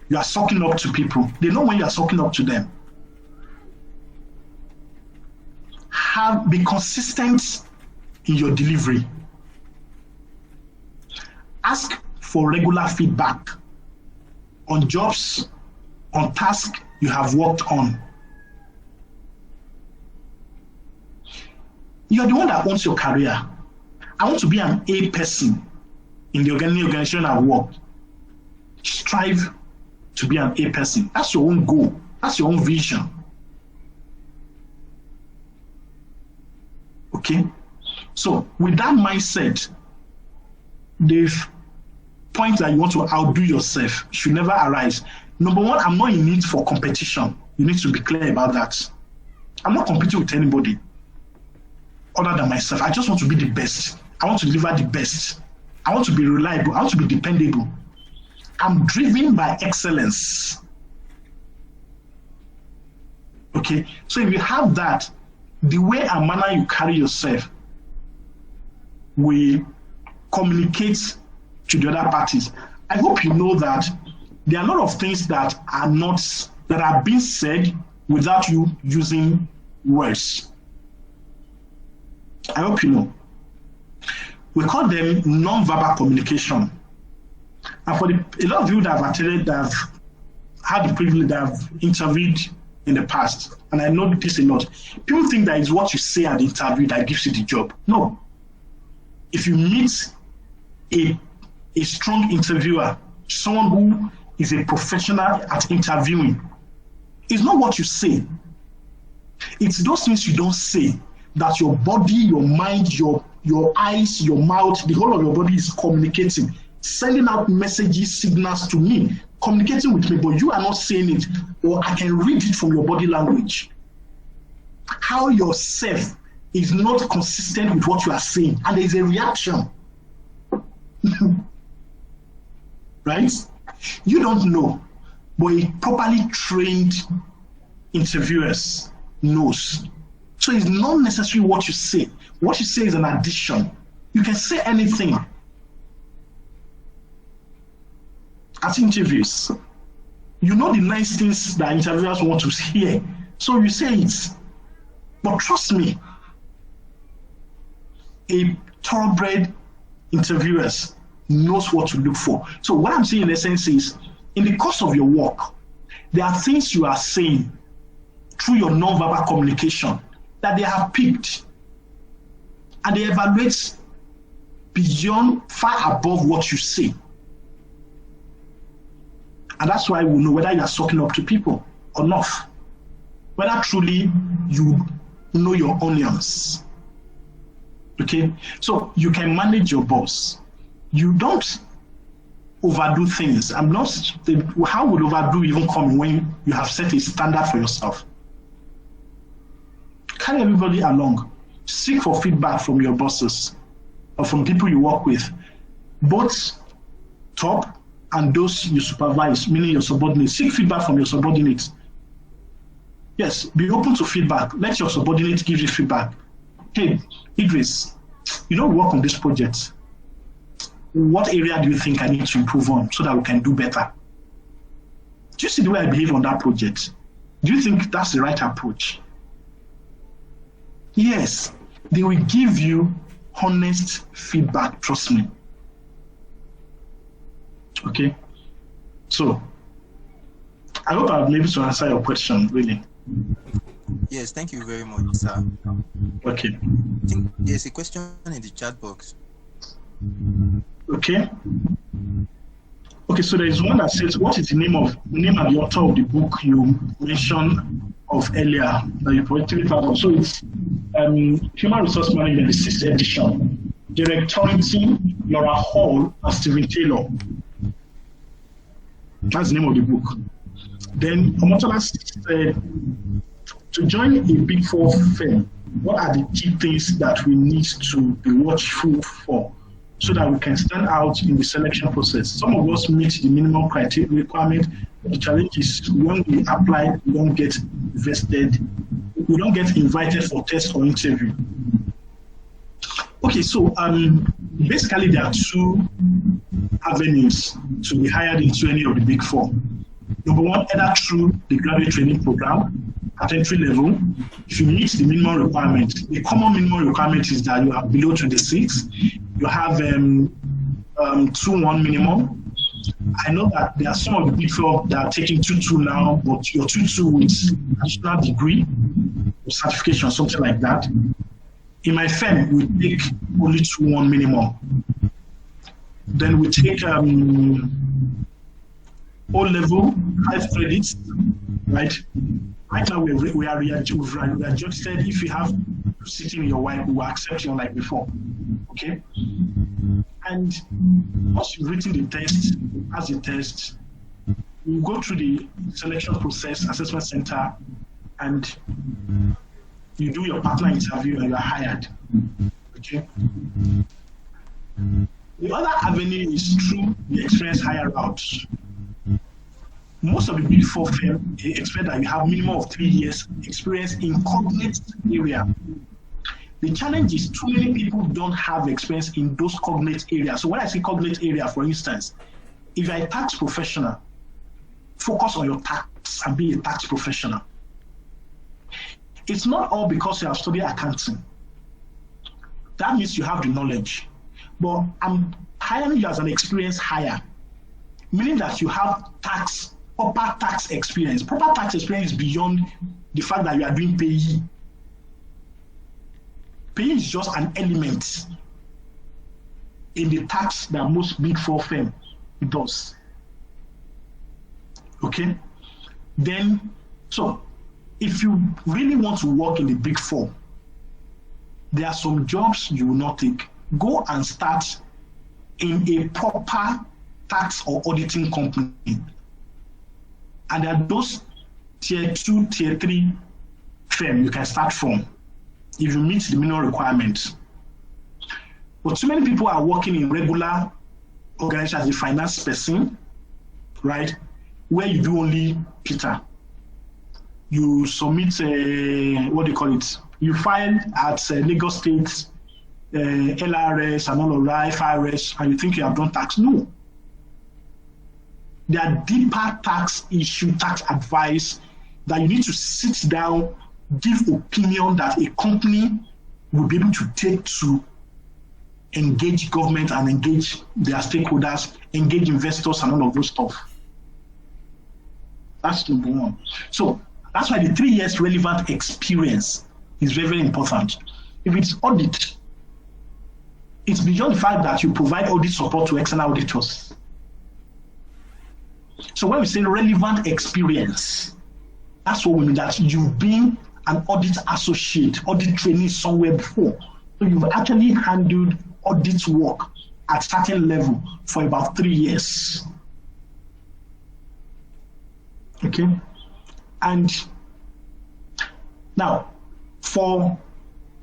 you are sucking up to people. They know when you are sucking up to them. Be consistent in your delivery. Ask for regular feedback on jobs, on tasks you have worked on. You are the one that owns your career. I want to be an A person in the organization I work. Strive to be an A person. That's your own goal. That's your own vision. Okay? So with that mindset, the point that you want to outdo yourself should never arise. Number one, I'm not in it for competition. You need to be clear about that. I'm not competing with anybody other than myself. I just want to be the best. I want to deliver the best. I want to be reliable. I want to be dependable. I'm driven by excellence. Okay, so if you have that, the way and manner you carry yourself will communicate to the other parties. I hope you know that there are a lot of things that are being said without you using words. I hope you know. We call them non-verbal communication. And for a lot of you that have attended, that have had the privilege, that have interviewed in the past, and I know this a lot, people think that it's what you say at the interview that gives you the job. No. If you meet a strong interviewer, someone who is a professional at interviewing, it's not what you say. It's those things you don't say that your body, your mind, your eyes, your mouth, the whole of your body is communicating, sending out messages, signals to me, communicating with me, but you are not saying it, or I can read it from your body language. How yourself is not consistent with what you are saying, and there's a reaction. Right? You don't know, but a properly trained interviewers knows. So it's not necessarily what you say. What you say is an addition. You can say anything at interviews. You know the nice things that interviewers want to hear, so you say it. But trust me, a thoroughbred interviewers knows what to look for. So what I'm saying in essence is, in the course of your work, there are things you are saying through your non-verbal communication that they have picked, and they evaluate beyond, far above what you say. And that's why we know whether you are sucking up to people or not, whether truly you know your onions. Okay, so you can manage your boss. You don't overdo things. How would overdo even come when you have set a standard for yourself? Carry everybody along. Seek for feedback from your bosses or from people you work with, both top and those you supervise, meaning your subordinates. Seek feedback from your subordinates. Yes, be open to feedback. Let your subordinates give you feedback. Hey, Idris, you don't work on this project. What area do you think I need to improve on so that we can do better? Do you see the way I behave on that project? Do you think that's the right approach? Yes, they will give you honest feedback, trust me. Okay, so I hope I've been able to answer your question, really. Yes, thank you very much, sir. Okay. I think there's a question in the chat box. Okay. Okay, so there is one that says, what is the name and the author of the book you mentioned of earlier that you pointed out? So it's Human Resource Management, the 6th edition. Derek Torrington, Laura Hall, and Stephen Taylor. That's the name of the book. Then Omotola said, to join a Big Four firm, what are the key things that we need to be watchful for so that we can stand out in the selection process? Some of us meet the minimum criteria requirement. The challenge is when we apply, we don't get vested, we don't get invited for test or interview. Okay, so basically there are two avenues to be hired into any of the Big Four. Number one, either through the graduate training program at entry level. If you meet the minimum requirement, the common minimum requirement is that you are below 26, you have 2-1 minimum. I know that there are some of the Big Four that are taking 2-2 now, but your 2-2 with additional degree or certification, something like that. In my firm, we take only 2-1 minimum. Then we take O-level, 5 credits, right? Right now, we've adjusted. If you have sitting in your wife, we will accept you like before, okay? And once you've written the test, pass the test, you go through the selection process, assessment center, and you do your partner interview and you are hired. Okay. The other avenue is through the experience hire route. Most of the Big Four firms expect that you have minimum of 3 years experience in cognate area. The challenge is too many people don't have experience in those cognate areas. So when I say cognate area, for instance, if you're a tax professional, focus on your tax and be a tax professional. It's not all because you have studied accounting. That means you have the knowledge. But I'm hiring you as an experienced hire, meaning that you have proper tax experience. Proper tax experience is beyond the fact that you are doing payee. Payee is just an element in the tax that most Big Four firms does. Okay? Then, so if you really want to work in the Big Four, there are some jobs you will not take. Go and start in a proper tax or auditing company. And there are those tier 2, tier 3 firms you can start from if you meet the minimum requirements. But too many people are working in regular organizations as a finance person, right? Where you do only Peter. You submit, what do you call it? You file at Lagos State, LRS and all of that, FRS, and you think you have done tax. No. There are deeper tax advice that you need to sit down, give opinion that a company will be able to take to engage government and engage their stakeholders, engage investors and all of those stuff. That's number one. So that's why the 3 years relevant experience is very, very important. If it's audit, it's beyond the fact that you provide audit support to external auditors. So when we say relevant experience, that's what we mean, that you've been an audit associate, audit trainee somewhere before. So you've actually handled audit work at certain level for about 3 years. Okay? And now, for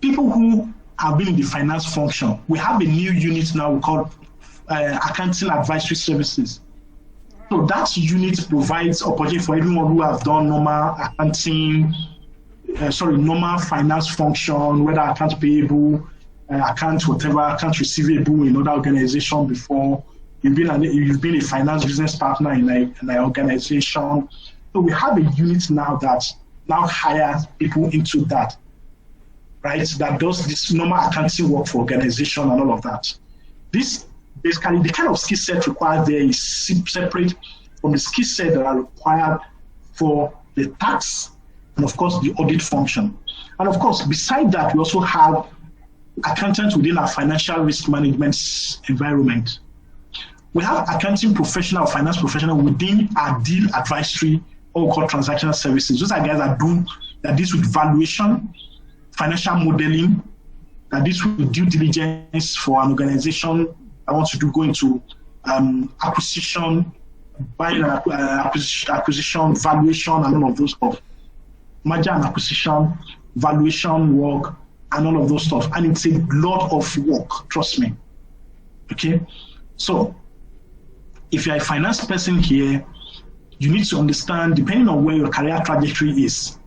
people who have been in the finance function, we have a new unit now we call Accounting Advisory Services. So that unit provides opportunity for everyone who have done normal accounting, normal finance function, whether account payable, account whatever, account receivable in other organization before. You've been a finance business partner in an organization. So we have a unit now that now hires people into that, right? That does this normal accounting work for organization and all of that. This basically, the kind of skill set required there is separate from the skill set that are required for the tax and of course the audit function. And of course, beside that, we also have accountants within our financial risk management environment. We have accounting professional, finance professional within our deal advisory or called transactional services. Those are guys that deal with valuation, financial modeling, that deals with due diligence for an organization that wants to go into acquisition, buying acquisition, valuation, and all of those stuff. Merger and acquisition, valuation work, and all of those stuff. And it's a lot of work, trust me. Okay? So, if you're a finance person here, you need to understand, depending on where your career trajectory is,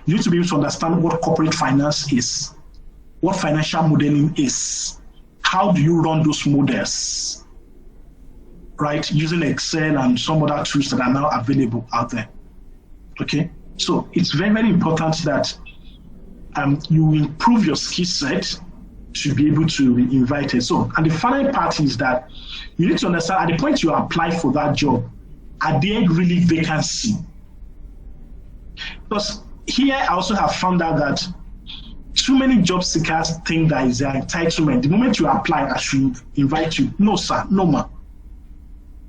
you need to be able to understand what corporate finance is, what financial modeling is, how do you run those models, right? Using Excel and some other tools that are now available out there. Okay, so it's very, very important that you improve your skill set to be able to be invited. So, and the final part is that you need to understand at the point you apply for that job, are there really vacancy? Because here I also have found out that too many job seekers think that is their entitlement. The moment you apply, I should invite you. No, sir, no, ma.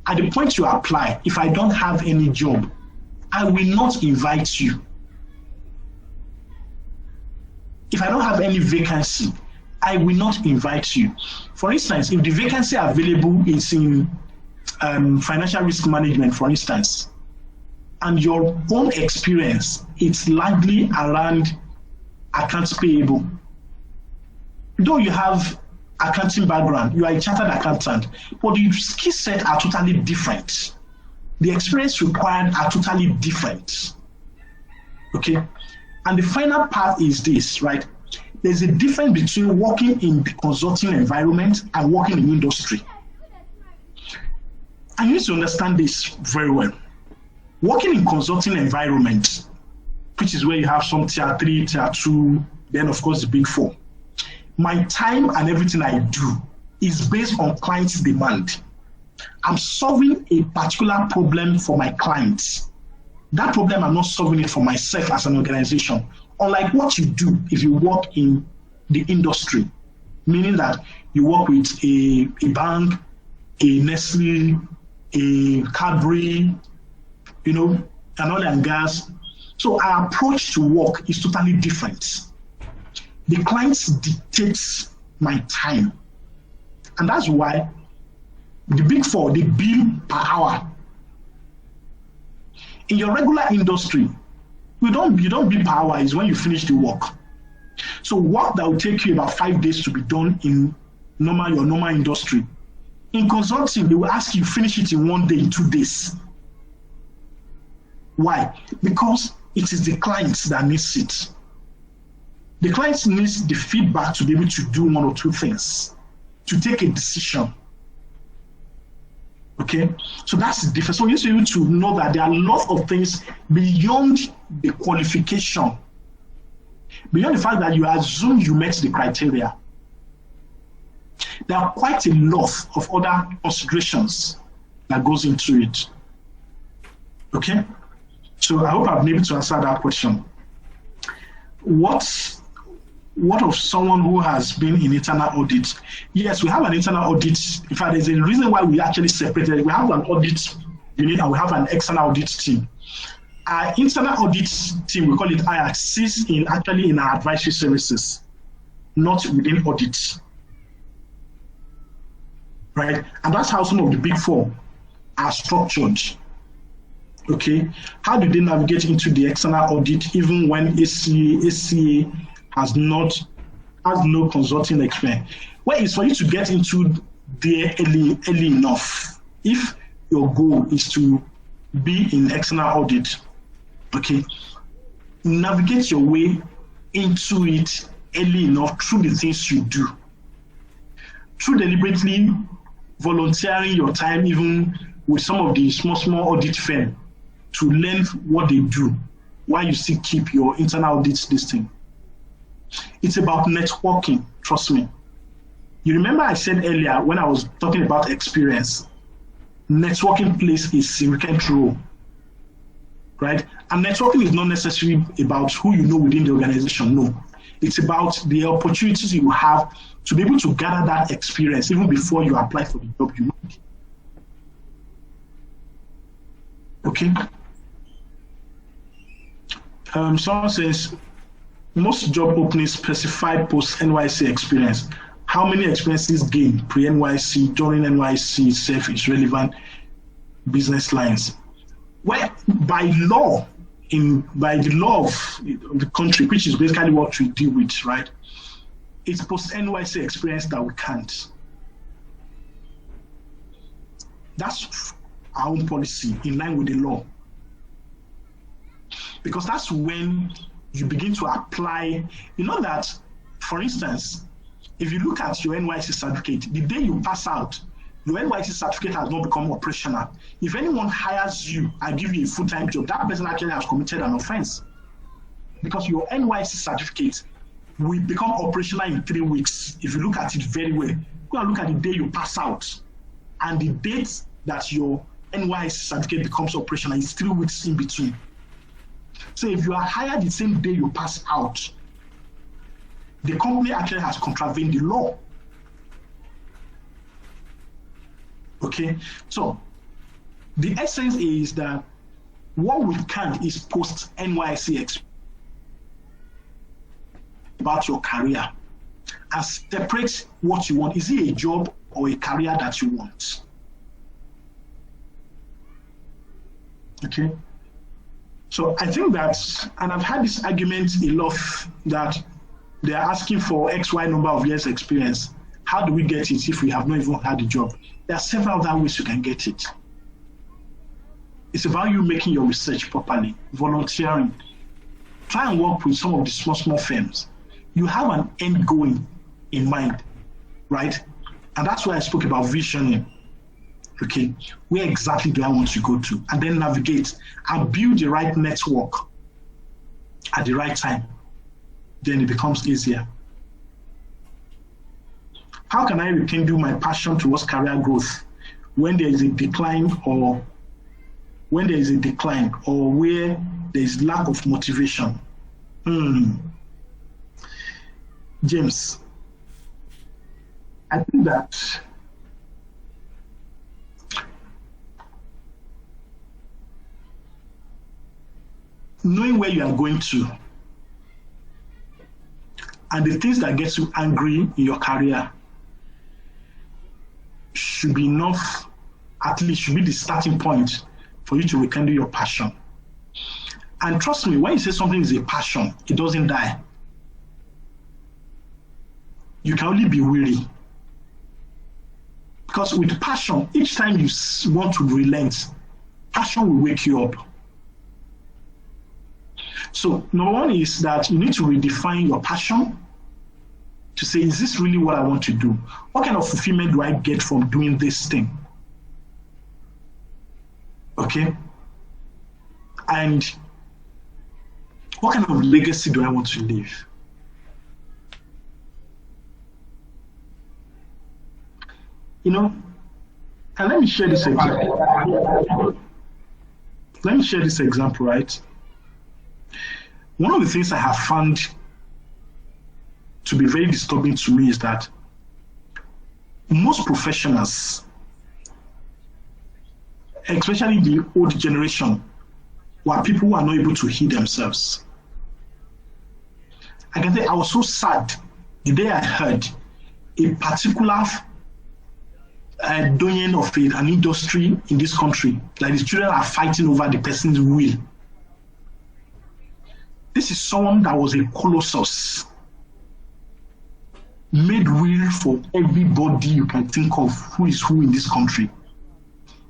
At the point you apply, if I don't have any job, I will not invite you. If I don't have any vacancy, I will not invite you. For instance, if the vacancy available is in financial risk management, for instance, and your own experience, it's largely around accounts payable. Though you have accounting background, you are a chartered accountant, but the skill set are totally different. The experience required are totally different. Okay? And the final part is this, right? There's a difference between working in the consulting environment and working in industry. And you need to understand this very well. Working in consulting environment, which is where you have some tier 3, tier 2, then of course the big 4. My time and everything I do is based on clients' demand. I'm solving a particular problem for my clients. That problem, I'm not solving it for myself as an organization. Unlike what you do if you work in the industry, meaning that you work with a bank, a Nestle, a Cadbury, an oil and gas. So our approach to work is totally different. The clients dictate my time. And that's why the big 4, they bill per hour. In your regular industry, you don't bill per hour is when you finish the work. So work that will take you about 5 days to be done in your normal industry. In consulting, they will ask you finish it in 1 day, in 2 days. Why? Because it is the clients that needs it. The clients needs the feedback to be able to do 1 or 2 things, to take a decision. Okay, so that's the difference. So you need to know that there are lots of things beyond the qualification, beyond the fact that you assume you met the criteria. There are quite a lot of other considerations that goes into it. Okay, so I hope I've been able to answer that question. What of someone who has been in internal audit? Yes, we have an internal audit. In fact, there's a reason why we actually separated. We have an audit unit and we have an external audit team. Our internal audit team, we call it IAC, sits in our advisory services, not within audit. Right? And that's how some of the big 4 are structured. Okay? How do they navigate into the external audit even when ACA has no consulting experience? Well, it's for you to get into there early enough. If your goal is to be in external audit, okay, navigate your way into it early enough through the things you do. Through deliberately volunteering your time, even with some of the small audit firms, to learn what they do while you still keep your internal audits this thing. It's about networking, trust me. You remember I said earlier when I was talking about experience, networking plays a significant role, right? And networking is not necessarily about who you know within the organization, no. It's about the opportunities you have to be able to gather that experience even before you apply for the job you need. Okay? Someone says, most job openings specify post-NYC experience. How many experiences gained pre-NYC, during NYC itself is relevant business lines? Well, by the law of the country, which is basically what we deal with, right? It's post-NYC experience that we can't. That's our own policy in line with the law. Because that's when you begin to apply, that, for instance, if you look at your NYC certificate, the day you pass out, your NYC certificate has not become operational. If anyone hires you and give you a full-time job, that person actually has committed an offense. Because your NYC certificate will become operational in 3 weeks. If you look at it very well, go and look at the day you pass out. And the date that your NYC certificate becomes operational is 3 weeks in between. So if you are hired the same day you pass out, the company actually has contravened the law. Okay, so the essence is that what we can is post NYC about your career. and separate what you want. Is it a job or a career that you want? Okay. So I think that, and I've had this argument a lot, that they are asking for XY number of years experience. How do we get it if we have not even had a job? There are several other ways you can get it. It's about you making your research properly, volunteering. Try and work with some of the small firms. You have an end goal in mind, right? And that's why I spoke about visioning. Okay, where exactly do I want to go to? And then navigate and build the right network at the right time. Then it becomes easier. How can I rekindle my passion towards career growth when there is a decline, or where there is lack of motivation? James, I think that knowing where you are going to and the things that get you angry in your career should be enough, at least should be the starting point for you to rekindle your passion. And trust me, when you say something is a passion, it doesn't die. You can only be weary. Because with passion, each time you want to relent, passion will wake you up. So number one is that you need to redefine your passion to say, is this really what I want to do? What kind of fulfillment do I get from doing this thing? Okay? And what kind of legacy do I want to leave? You know, and let me share this example. Right? One of the things I have found to be very disturbing to me is that most professionals, especially the old generation, were people who are not able to heal themselves. I can say I was so sad the day I heard a particular doyen of an industry in this country, like the children are fighting over the person's will. This is someone that was a colossus, made will for everybody you can think of who is who in this country.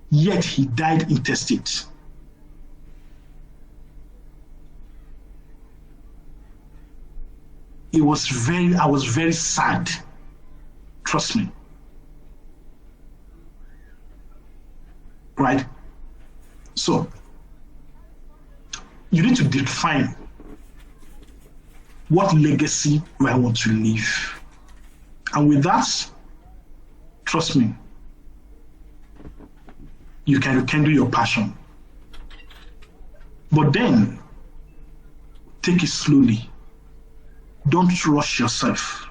Yet he died intestate. I was very sad. Trust me. Right? So, you need to define what legacy do I want to leave. And with that, trust me, you can rekindle your passion. But then, take it slowly. Don't rush yourself.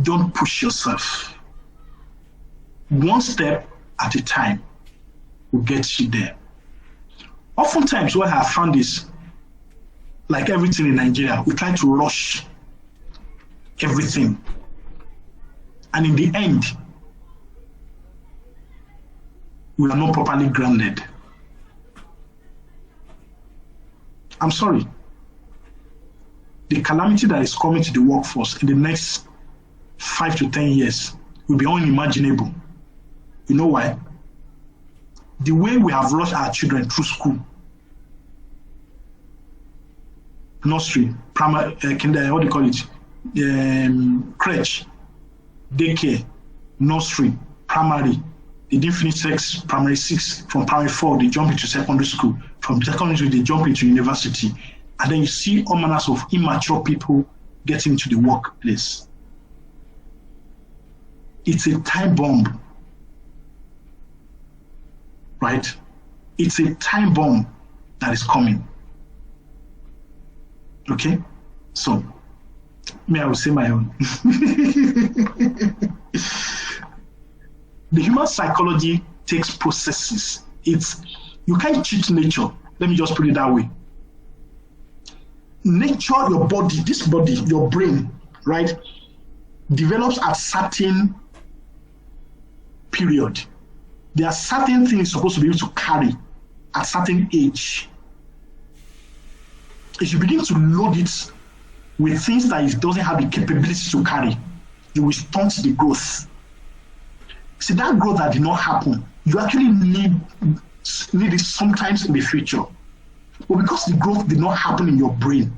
Don't push yourself. One step at a time will get you there. Oftentimes, what I have found is, like everything in Nigeria, we try to rush everything. And in the end, we are not properly grounded. I'm sorry. The calamity that is coming to the workforce in the next 5 to 10 years will be unimaginable. You know why? The way we have rushed our children through school, nursery, primary, kinder, what do you call it? Crèche, daycare, nursery, primary. They didn't finish primary 6. From primary 4, they jump into secondary school. From secondary school, they jump into university. And then you see all manners of immature people getting into the workplace. It's a time bomb. Right? It's a time bomb that is coming. Okay? So, I will say my own. The human psychology takes processes. You can't cheat nature. Let me just put it that way. Nature, your body, this body, your brain, right? develops at certain period. There are certain things supposed to be able to carry at certain age. If you begin to load it with things that it doesn't have the capability to carry, you will stunt the growth. See, that growth that did not happen, you actually need it sometimes in the future. But because the growth did not happen in your brain,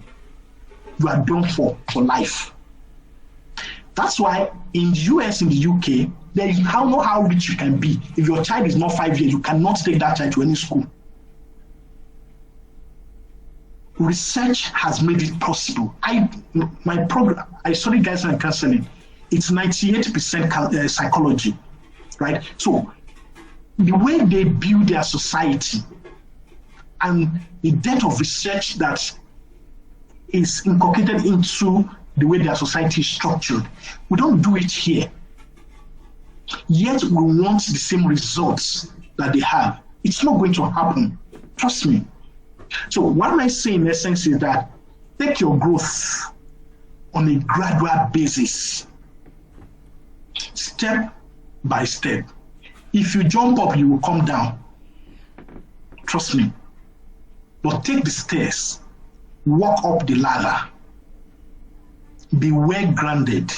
you are done for life. That's why in the US, in the UK, there is how rich you can be. If your child is not 5 years, you cannot take that child to any school. Research has made it possible. My program, I study guidance and counseling. It's 98% psychology, right? So the way they build their society and the depth of research that is inculcated into the way their society is structured, we don't do it here. Yet we want the same results that they have. It's not going to happen. Trust me. So what am I saying in essence is that take your growth on a gradual basis, step by step. If you jump up, you will come down. Trust me. But take the stairs, walk up the ladder, be well grounded,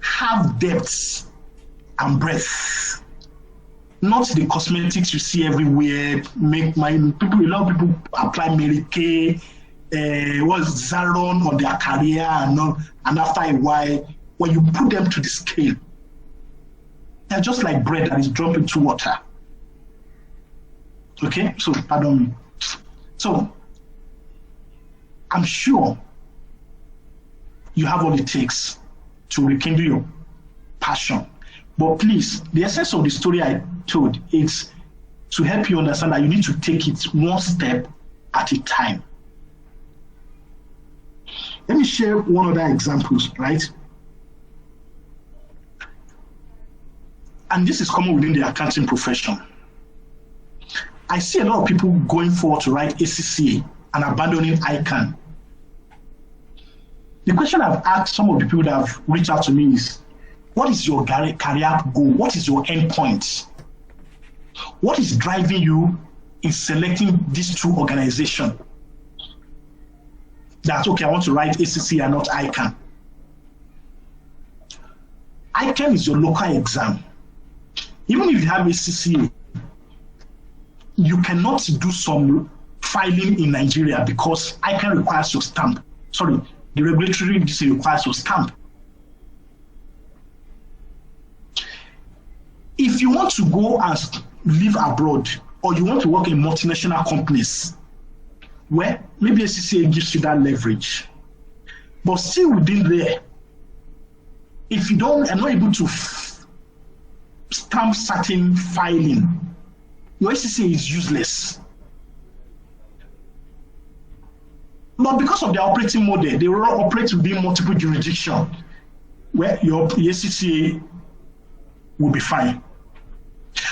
have depth and breadth. Not the cosmetics you see everywhere. A lot of people apply Mary Kay, Zaron on their career, and after a while, when you put them to the scale, they're just like bread that is dropped into water. Okay, so pardon me. So I'm sure you have all it takes to rekindle your passion. But please, the essence of the story I told is to help you understand that you need to take it one step at a time. Let me share one other examples, right? And this is common within the accounting profession. I see a lot of people going forward to write ACCA and abandoning ICANN. The question I've asked some of the people that have reached out to me is, what is your career goal? What is your end point? What is driving you in selecting these two organizations? That's okay, I want to write ACCA and not ICANN. ICANN is your local exam. Even if you have ACCA, you cannot do some filing in Nigeria because ICANN requires your stamp. Sorry, the regulatory agency requires your stamp. If you want to go and live abroad, or you want to work in multinational companies, where maybe ACCA gives you that leverage, but still within there, if you are not able to stamp certain filing, your ACCA is useless. But because of their operating model, they will operate within multiple jurisdictions, where your ACCA will be fine.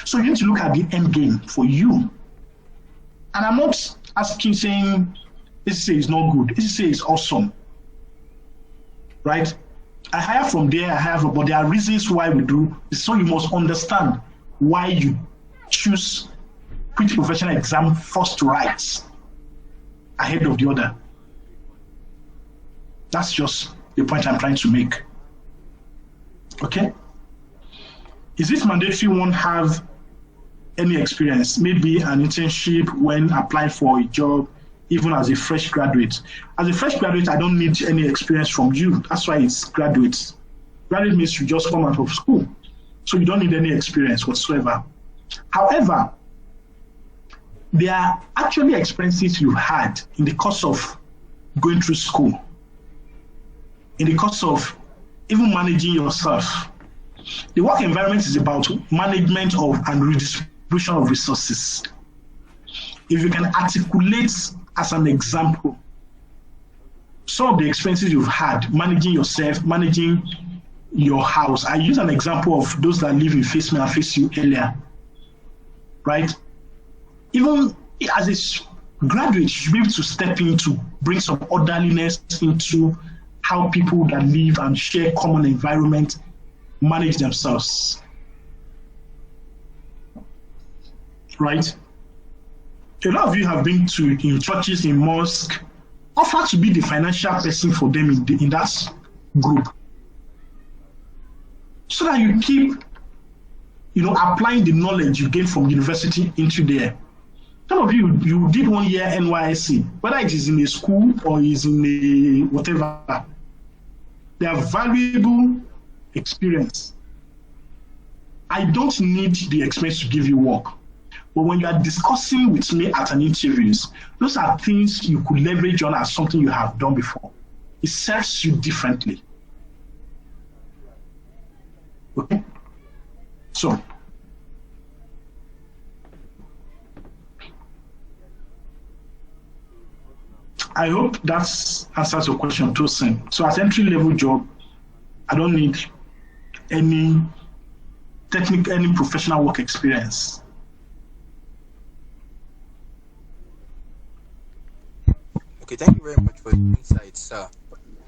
So you need to look at the end game for you. And I'm not saying ACCA is not good. ACCA is awesome, right? I hire from there, but there are reasons why we do. So you must understand why you choose which professional exam first to write ahead of the other. That's just the point I'm trying to make. Okay? Is it mandatory one have any experience? Maybe an internship when applying for a job, even as a fresh graduate. As a fresh graduate, I don't need any experience from you. That's why it's graduates. Graduate means you just come out of school. So you don't need any experience whatsoever. However, there are actually experiences you had in the course of going through school, in the course of even managing yourself. The work environment is about management of and redistribution of resources. If you can articulate as an example some of the experiences you've had managing yourself, managing your house. I use an example of those that live in Face Me and Face You earlier, right? Even as a graduate, you should be able to step in to bring some orderliness into how people that live and share common environment manage themselves. Right? A lot of you have been in churches, in mosques, offer to be the financial person for them in that group. So that you keep, applying the knowledge you gain from university into there. Some of you did 1 year NYSC, whether it is in a school or is in a whatever. They are valuable experience. I don't need the experience to give you work. But when you are discussing with me at an interview, those are things you could leverage on as something you have done before. It serves you differently. Okay? So, I hope that answers your question, Tosin. So at entry-level job, I don't need any professional work experience. Okay, thank you very much for the insights, sir.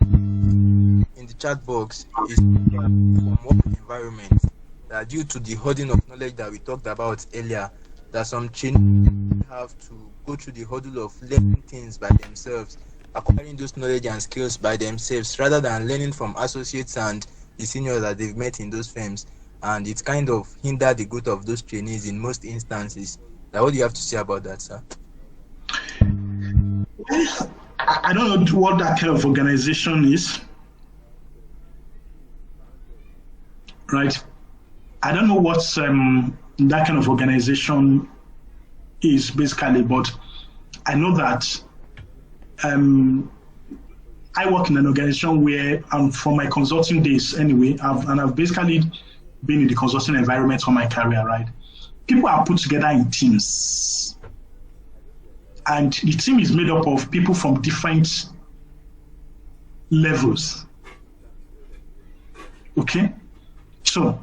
In the chat box is from work environment that due to the hoarding of knowledge that we talked about earlier, that some trainees have to go through the hurdle of learning things by themselves, acquiring those knowledge and skills by themselves, rather than learning from associates and the seniors that they've met in those firms. And it kind of hindered the growth of those trainees in most instances. Now, what do you have to say about that, sir? I don't know what that kind of organization is, right? I don't know what that kind of organization is basically, but I know that I work in an organization where, from my consulting days anyway, I've basically been in the consulting environment for my career, right? People are put together in teams. And the team is made up of people from different levels. Okay? So,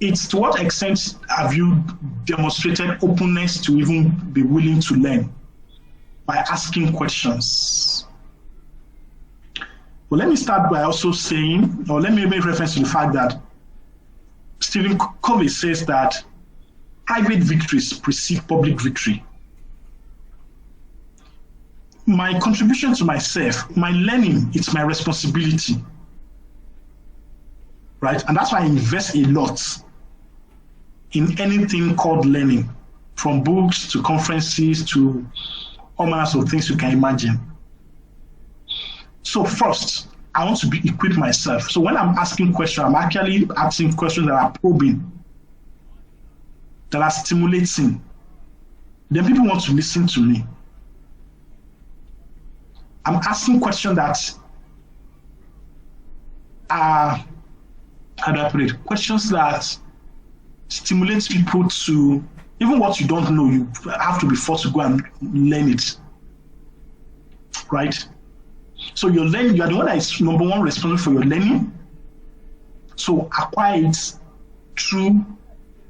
it's to what extent have you demonstrated openness to even be willing to learn by asking questions? Well, let me start by also saying, or let me make reference to the fact that Stephen Covey says that private victories precede public victory. My contribution to myself, my learning, it's my responsibility, right? And that's why I invest a lot in anything called learning, from books to conferences to all manners of things you can imagine. So first, I want to equip myself. So when I'm asking questions, I'm actually asking questions that are probing, that are stimulating. Then people want to listen to me. I'm asking questions that are, how do I put it? Questions that stimulate people to, even what you don't know, you have to be forced to go and learn it, right? So you're the one that is number one responsible for your learning. So acquire it through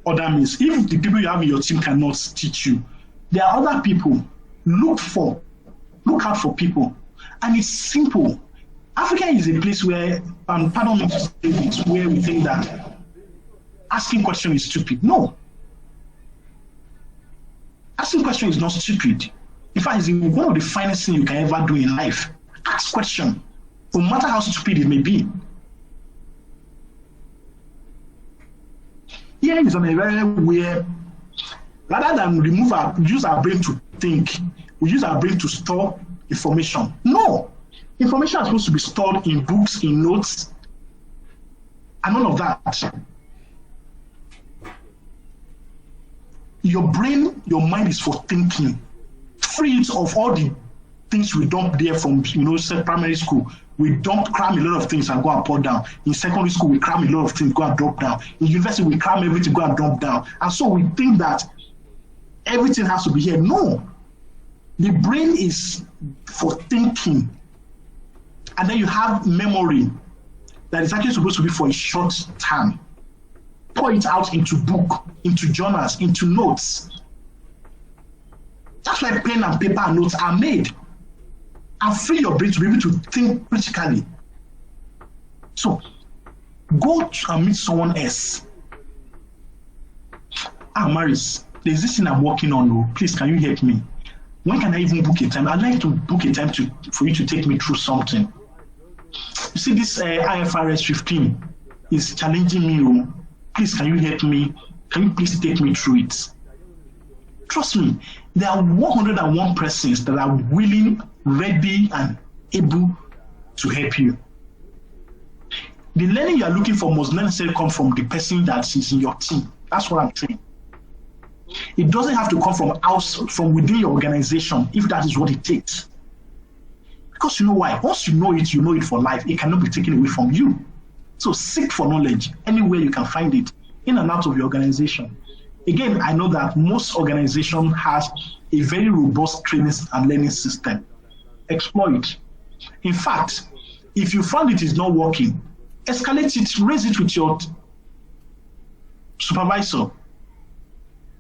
other means. If the people you have in your team cannot teach you, there are other people. Look out for people. And it's simple. Africa is a place where, pardon me to say this, where we think that asking questions is stupid. No. Asking questions is not stupid. In fact, it's one of the finest things you can ever do in life. Ask questions, no matter how stupid it may be. Here is an area where, rather than use our brain to think, we use our brain to store information. No. Information is supposed to be stored in books, in notes, and all of that. Your brain, your mind is for thinking. Free it of all the things we dump there from, say primary school. We don't cram a lot of things and go and pour down. In secondary school, we cram a lot of things, go and dump down. In university, we cram everything, go and dump down. And so we think that everything has to be here. No. The brain is for thinking. And then you have memory that is actually supposed to be for a short time. Pour it out into book, into journals, into notes. That's why pen and paper and notes are made. And free your brain to be able to think critically. So go and meet someone else. Maris, there's this thing I'm working on. Oh, please, can you help me? When can I even book a time? I'd like to book a time for you to take me through something. You see, this IFRS 15 is challenging me. Oh, please, can you help me? Can you please take me through it? Trust me, there are 101 persons that are willing, ready, and able to help you. The learning you are looking for must necessarily come from the person that is in your team. That's what I'm saying. It doesn't have to come from within your organization if that is what it takes. Because you know why? Once you know it for life. It cannot be taken away from you. So seek for knowledge anywhere you can find it, in and out of your organization. Again, I know that most organizations has a very robust training and learning system. Explore it. In fact, if you find it is not working, escalate it, raise it with your supervisor.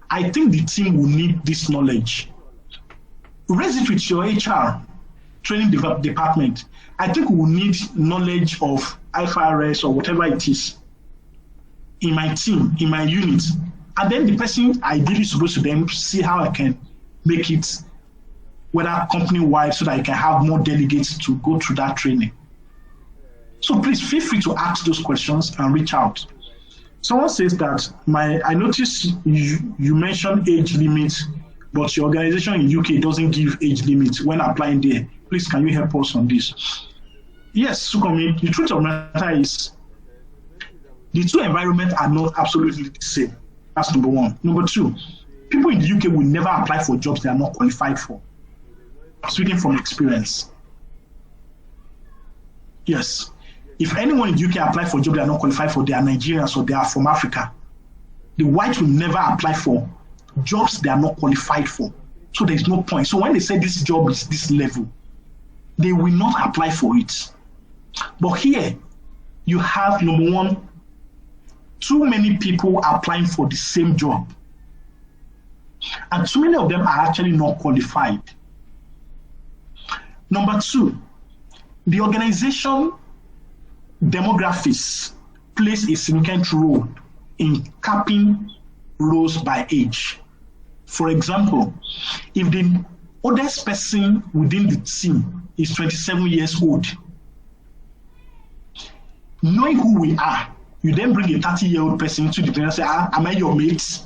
I think the team will need this knowledge. Raise it with your HR training department. I think we will need knowledge of IFRS or whatever it is in my team, in my unit. And then the person ideally supposed to then see how I can make it, whether company-wide, so that I can have more delegates to go through that training. So please feel free to ask those questions and reach out. Someone says that I noticed you mentioned age limit, but your organization in UK doesn't give age limit when applying there. Please, can you help us on this? Yes, Sukomi, the truth of the matter is the two environments are not absolutely the same. That's number one. Number two, people in the UK will never apply for jobs they are not qualified for. I'm speaking from experience. Yes. If anyone in the UK apply for jobs they are not qualified for, they are Nigerians or they are from Africa. The whites will never apply for jobs they are not qualified for. So there's no point. So when they say this job is this level, they will not apply for it. But here, you have, number one, too many people applying for the same job. And too many of them are actually not qualified. Number two, the organization demographics plays a significant role in capping roles by age. For example, if the oldest person within the team is 27 years old, knowing who we are, you then bring a 30-year-old person into the team and say, am I your mate?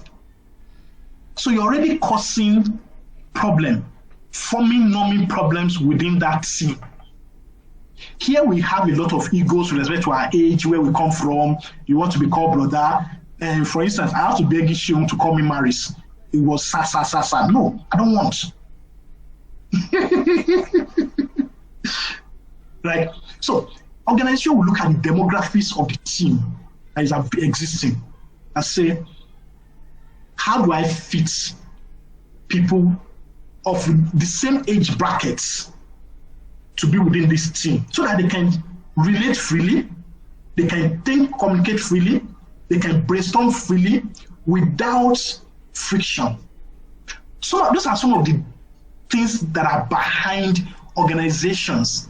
So you're already causing forming problems within that team. Here we have a lot of egos with respect to our age, where we come from. You want to be called brother. And for instance, I have to beg Ishion to call me Maris. It was sa. No, I don't want. Right? So organization will look at the demographics of the team that is existing and say, how do I fit people of the same age brackets to be within this team so that they can relate freely, they can think, communicate freely, they can brainstorm freely without friction. So those are some of the things that are behind organizations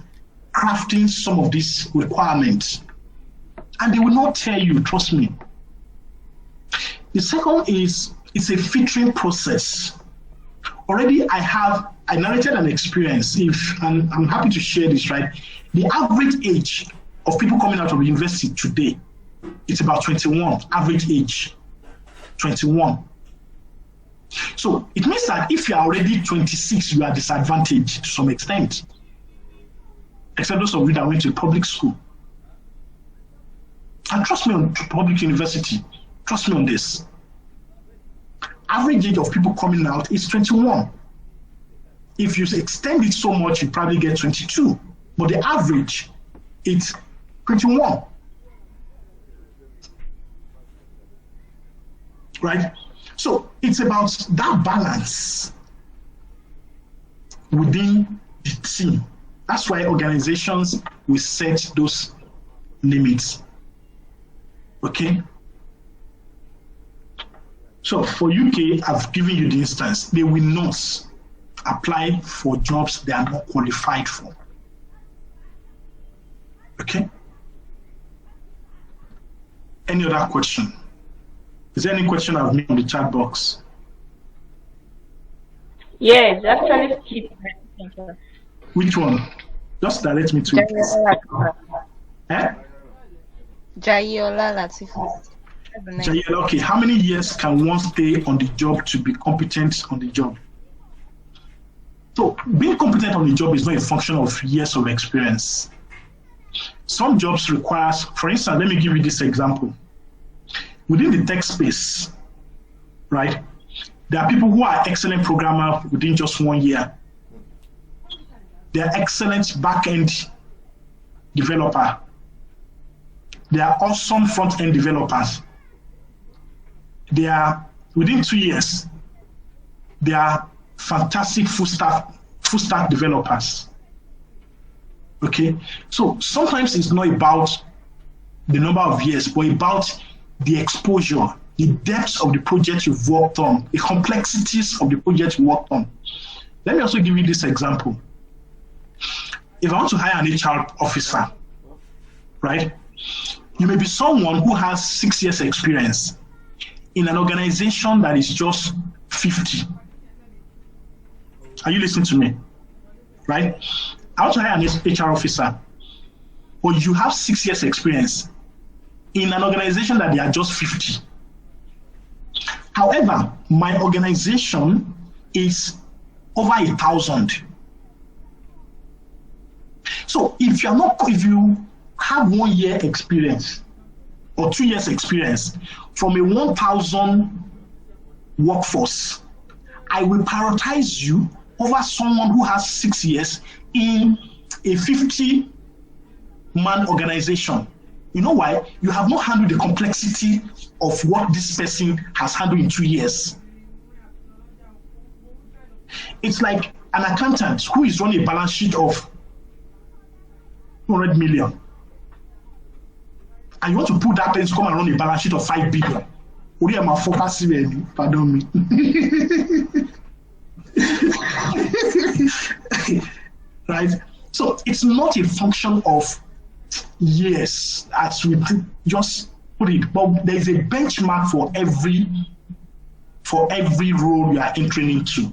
crafting some of these requirements. And they will not tell you, trust me. The second is, it's a filtering process. Already I narrated an experience, and I'm happy to share this, right? The average age of people coming out of university today, it's about 21, average age, 21. So it means that if you are already 26, you are disadvantaged to some extent. Except those of you that went to public school. And trust me on public university, trust me on this. Average age of people coming out is 21. If you extend it so much, you probably get 22. But the average, it's 21. Right? So it's about that balance within the team. That's why organizations will set those limits. Okay? So for UK, I've given you the instance. They will not apply for jobs they are not qualified for. Okay? Any other question? Is there any question I've made on the chat box? Yes, actually skip my question. Which one? Just direct me to it. Jayola Latifu. Jayola, okay. How many years can one stay on the job to be competent on the job? So being competent on the job is not a function of years of experience. Some jobs requires, for instance, let me give you this example. Within the tech space, right, there are people who are excellent programmers within just 1 year. They are excellent back-end developer. They are awesome front-end developers. They are, within 2 years, they are fantastic full stack developers. Okay, so sometimes it's not about the number of years, but about the exposure, the depth of the project you've worked on, the complexities of the project you worked on. Let me also give you this example. If I want to hire an HR officer, right, you may be someone who has 6 years experience in an organization that is just 50. Are you listening to me? Right? I want to hire an HR officer, but you have 6 years experience in an organization that they are just 50. However, my organization is over 1,000. So if you have 1 year experience or 2 years experience from a 1,000 workforce, I will prioritize you over someone who has 6 years in a 50-man organization. You know why? You have not handled the complexity of what this person has handled in 2 years. It's like an accountant who is running a balance sheet of 200 million. And you want to put that person to come and run a balance sheet of 5 billion. Pardon me. Right? So it's not a function of years, as we just put it, but there is a benchmark for every role you are entering into.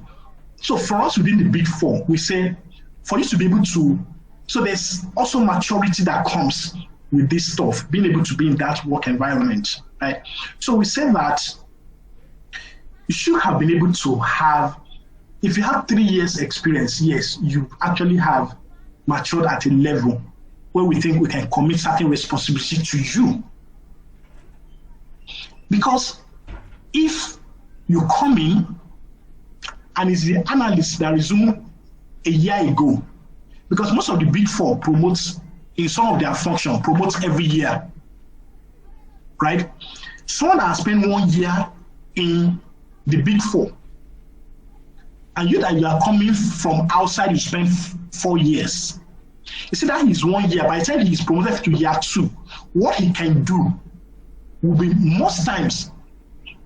So for us within the Big Four, we say for you to be able to, so there's also maturity that comes with this stuff, being able to be in that work environment, right? So we say that you should have been able to have, if you have 3 years experience, yes, you actually have matured at a level where we think we can commit certain responsibility to you. Because if you come in and it's the analyst that resumed a year ago, because most of the Big Four promotes, in some of their function, promotes every year, right? Someone that has spent 1 year in the Big Four, and you are coming from outside, you spend 4 years. You see that he's 1 year, by the time he's promoted to year 2, what he can do will be most times,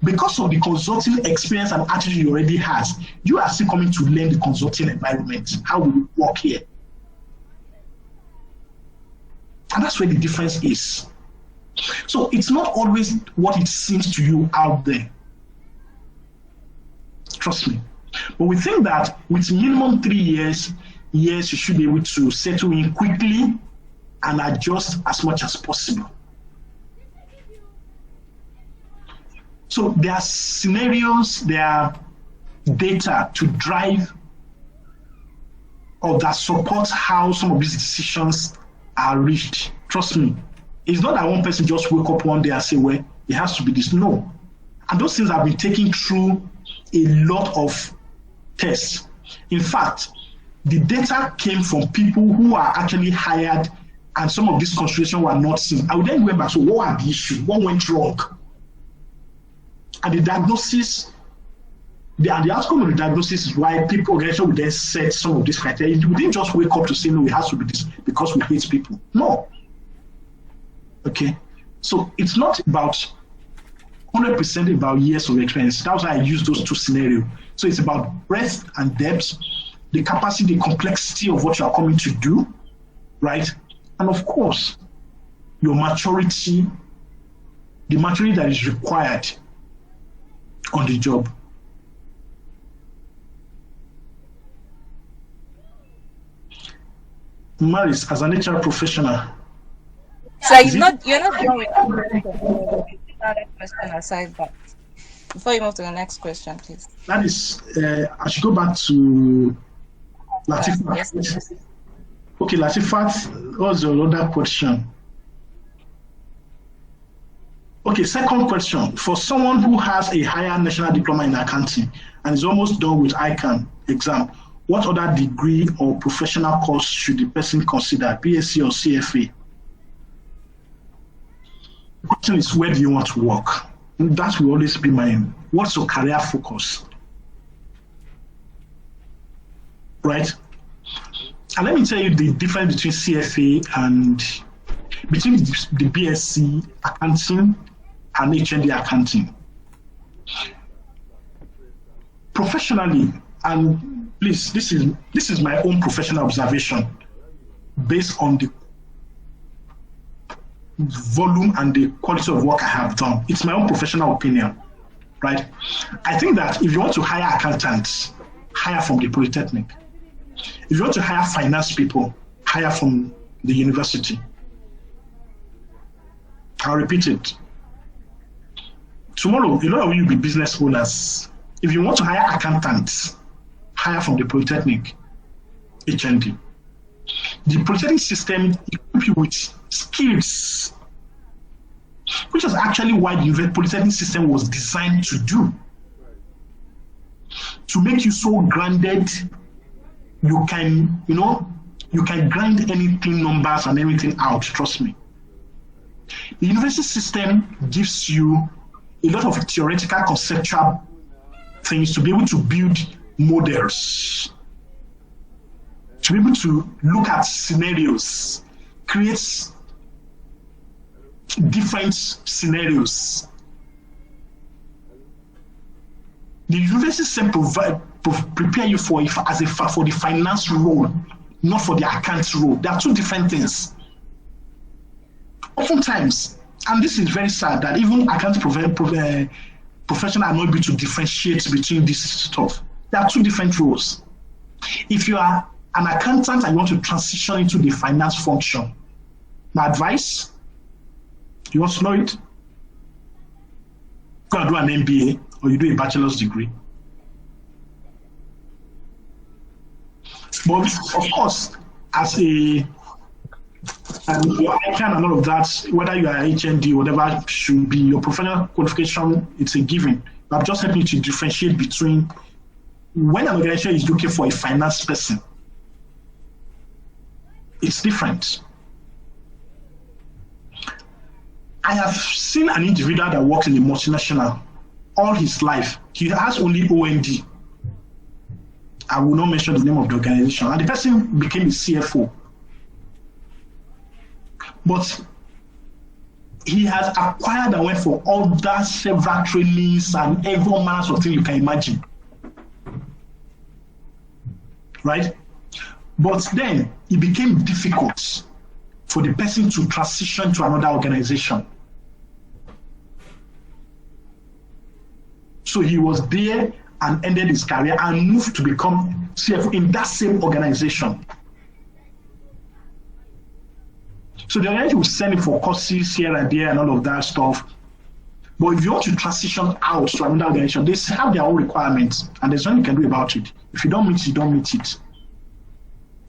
because of the consulting experience and attitude he already has, you are still coming to learn the consulting environment. How will you work here? And that's where the difference is. So it's not always what it seems to you out there. Trust me. But we think that with minimum 3 years, yes, you should be able to settle in quickly and adjust as much as possible. So there are scenarios, there are data to drive or that support how some of these decisions are reached. Trust me. It's not that one person just wake up one day and say, well, it has to be this. No. And those things have been taken through a lot of tests. In fact, the data came from people who are actually hired and some of these considerations were not seen. I would then go back, so what are the issues? What went wrong? And the diagnosis, the outcome of the diagnosis is why people organization would then set some of these criteria. We didn't just wake up to say, no, it has to be this because we hate people. No. Okay. So it's not about 100% about years of experience. That's why I use those two scenarios. So it's about breadth and depth, the capacity, the complexity of what you are coming to do, right? And of course, your maturity the maturity that is required on the job. Maris, as an HR professional. So you're not done with that question aside, but before you move to the next question, please. That is, I should go back to Latifat. Yes. Okay, Latifat, what's your other question? Okay, second question. For someone who has a higher national diploma in accounting and is almost done with ICANN exam, what other degree or professional course should the person consider, BSc or CFA? The question is, where do you want to work? That will always be what's your career focus? Right? And let me tell you the difference between CFA and between the BSc accounting and HND accounting. Professionally, and please, this is my own professional observation based on the volume and the quality of work I have done. It's my own professional opinion, right? I think that if you want to hire accountants, hire from the Polytechnic. If you want to hire finance people, hire from the university. I'll repeat it. Tomorrow, a lot of you will be business owners. If you want to hire accountants, hire from the Polytechnic, HND. The Polytechnic system equips you with skills, which is actually what the Polytechnic system was designed to do. To make you so grounded, you can grind anything, numbers and everything out, trust me. The university system gives you a lot of theoretical, conceptual things to be able to build models, to be able to look at scenarios, create different scenarios. The university system prepare you for the finance role, not for the account role. There are two different things. Oftentimes, and this is very sad, that even account professionals are not able to differentiate between this stuff. There are two different roles. If you are an accountant and you want to transition into the finance function, my advice, you want to know it? Go and do an MBA or you do a bachelor's degree. But of course, as your ICANN and all of that, whether you are HND, whatever should be your professional qualification, it's a given. But I'm just helping you to differentiate between when an organization is looking for a finance person, it's different. I have seen an individual that works in a multinational all his life. He has only OND. I will not mention the name of the organization. And the person became a CFO. But he has acquired and went for all that several trainings and every manner of thing you can imagine. Right? But then it became difficult for the person to transition to another organization. So he was there and ended his career and moved to become CFO in that same organization. So the organization will send him for courses here and there and all of that stuff. But if you want to transition out to another organization, they have their own requirements and there's nothing you can do about it. If you don't meet it, you don't meet it.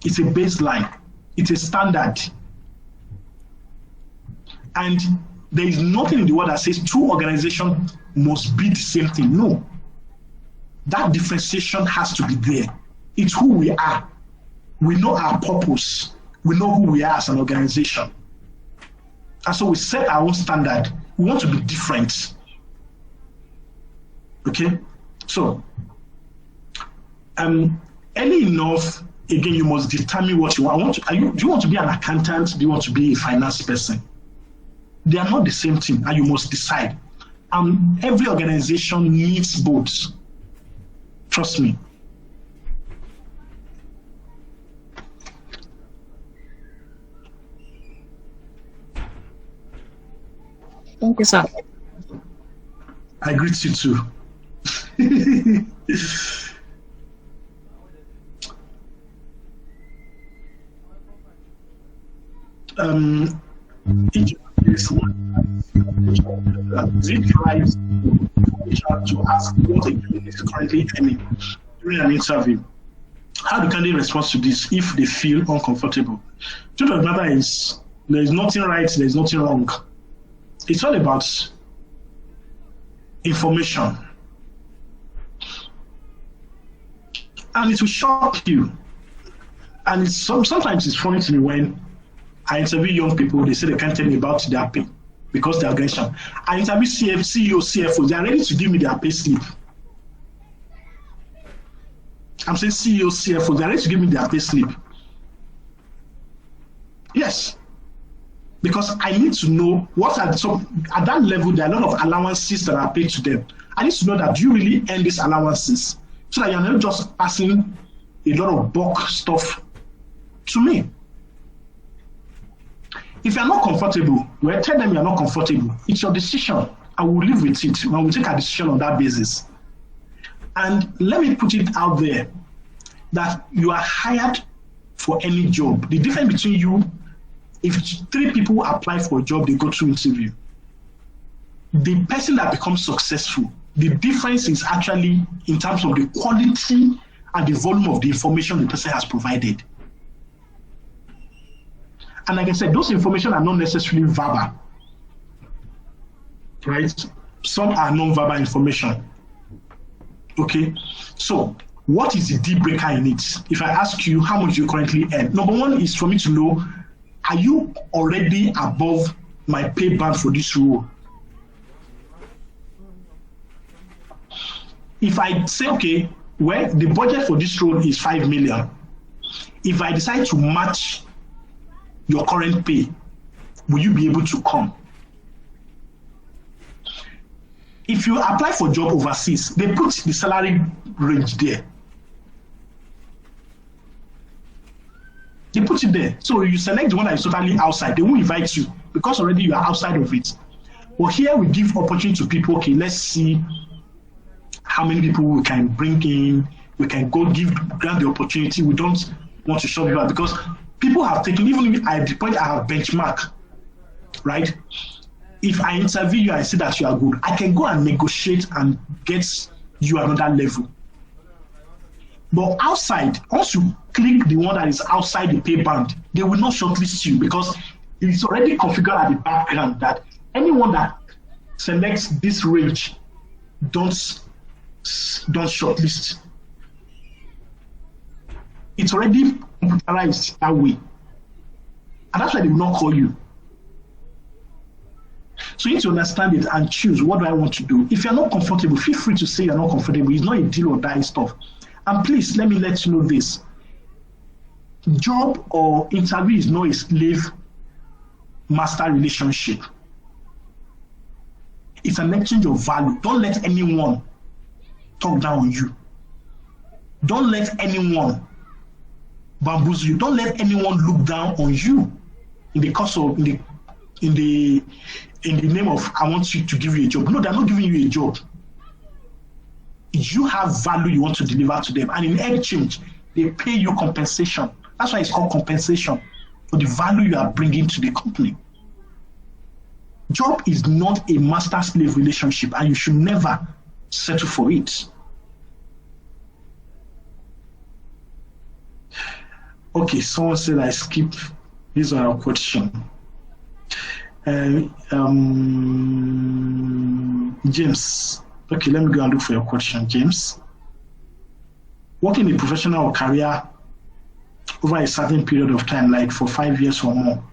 It's a baseline. It's a standard. And there is nothing in the world that says two organizations must be the same thing. No. That differentiation has to be there. It's who we are. We know our purpose. We know who we are as an organization. And so we set our own standard. We want to be different. Okay? So, early enough, again, you must determine what you want. Do you want to be an accountant? Do you want to be a finance person? They are not the same thing, and you must decide. Every organization needs both. Trust me. Thank you, sir. I greet you too. Each is it drives to ask what a candidate is currently earning during an interview. How do candidates respond to this if they feel uncomfortable? The truth of the matter is, there is nothing right, there is nothing wrong. It's all about information. And it will shock you. And sometimes it's funny to me when I interview young people, they say they can't tell me about their pay because they are aggression. I interview CEO, CFO, they are ready to give me their pay slip. I'm saying CEO, CFO, they are ready to give me their pay slip. Yes. Because I need to know what are, so at that level, there are a lot of allowances that are paid to them. I need to know that you really earn these allowances so that you're not just passing a lot of bulk stuff to me. If you're not comfortable, well, tell them you're not comfortable. It's your decision. I will live with it. And we'll take a decision on that basis. And let me put it out there that you are hired for any job. The difference between you, if 3 people apply for a job, they go through interview. The person that becomes successful, the difference is actually in terms of the quality and the volume of the information the person has provided. And like I said, those information are not necessarily verbal, right? Some are non-verbal information. Okay, so what is the deal breaker in it? If I ask you how much you currently earn, number one is for me to know, are you already above my pay band for this role? If I say, okay, well, the budget for this role is 5 million. If I decide to match your current pay, will you be able to come? If you apply for job overseas, they put the salary range there. They put it there. So you select the one that is totally outside. They won't invite you because already you are outside of it. But here we give opportunity to people. Okay, let's see how many people we can bring in. We can go grant the opportunity. We don't want to show people because people have taken, even at the point I have benchmark, right? If I interview you and say that you are good, I can go and negotiate and get you another level. But outside, once you click the one that is outside the pay band, they will not shortlist you because it's already configured at the background that anyone that selects this range don't shortlist. It's already computerized that way. And that's why they will not call you. So you need to understand it and choose, what do I want to do? If you're not comfortable, feel free to say you're not comfortable. It's not a deal or die stuff. And please, let me let you know this. Job or interview is not a slave-master relationship. It's an exchange of value. Don't let anyone talk down on you. Don't let anyone bamboozle you. Don't let anyone look down on you in the course of in the name of I want you to give you a job. No, they're not giving you a job. You have value you want to deliver to them, and in exchange, they pay you compensation. That's why it's called compensation for the value you are bringing to the company. Job is not a master-slave relationship, and you should never settle for it. Okay, someone said I skip. These are our question. James. Okay, let me go and look for your question, James. Working a professional career over a certain period of time, like for 5 years or more,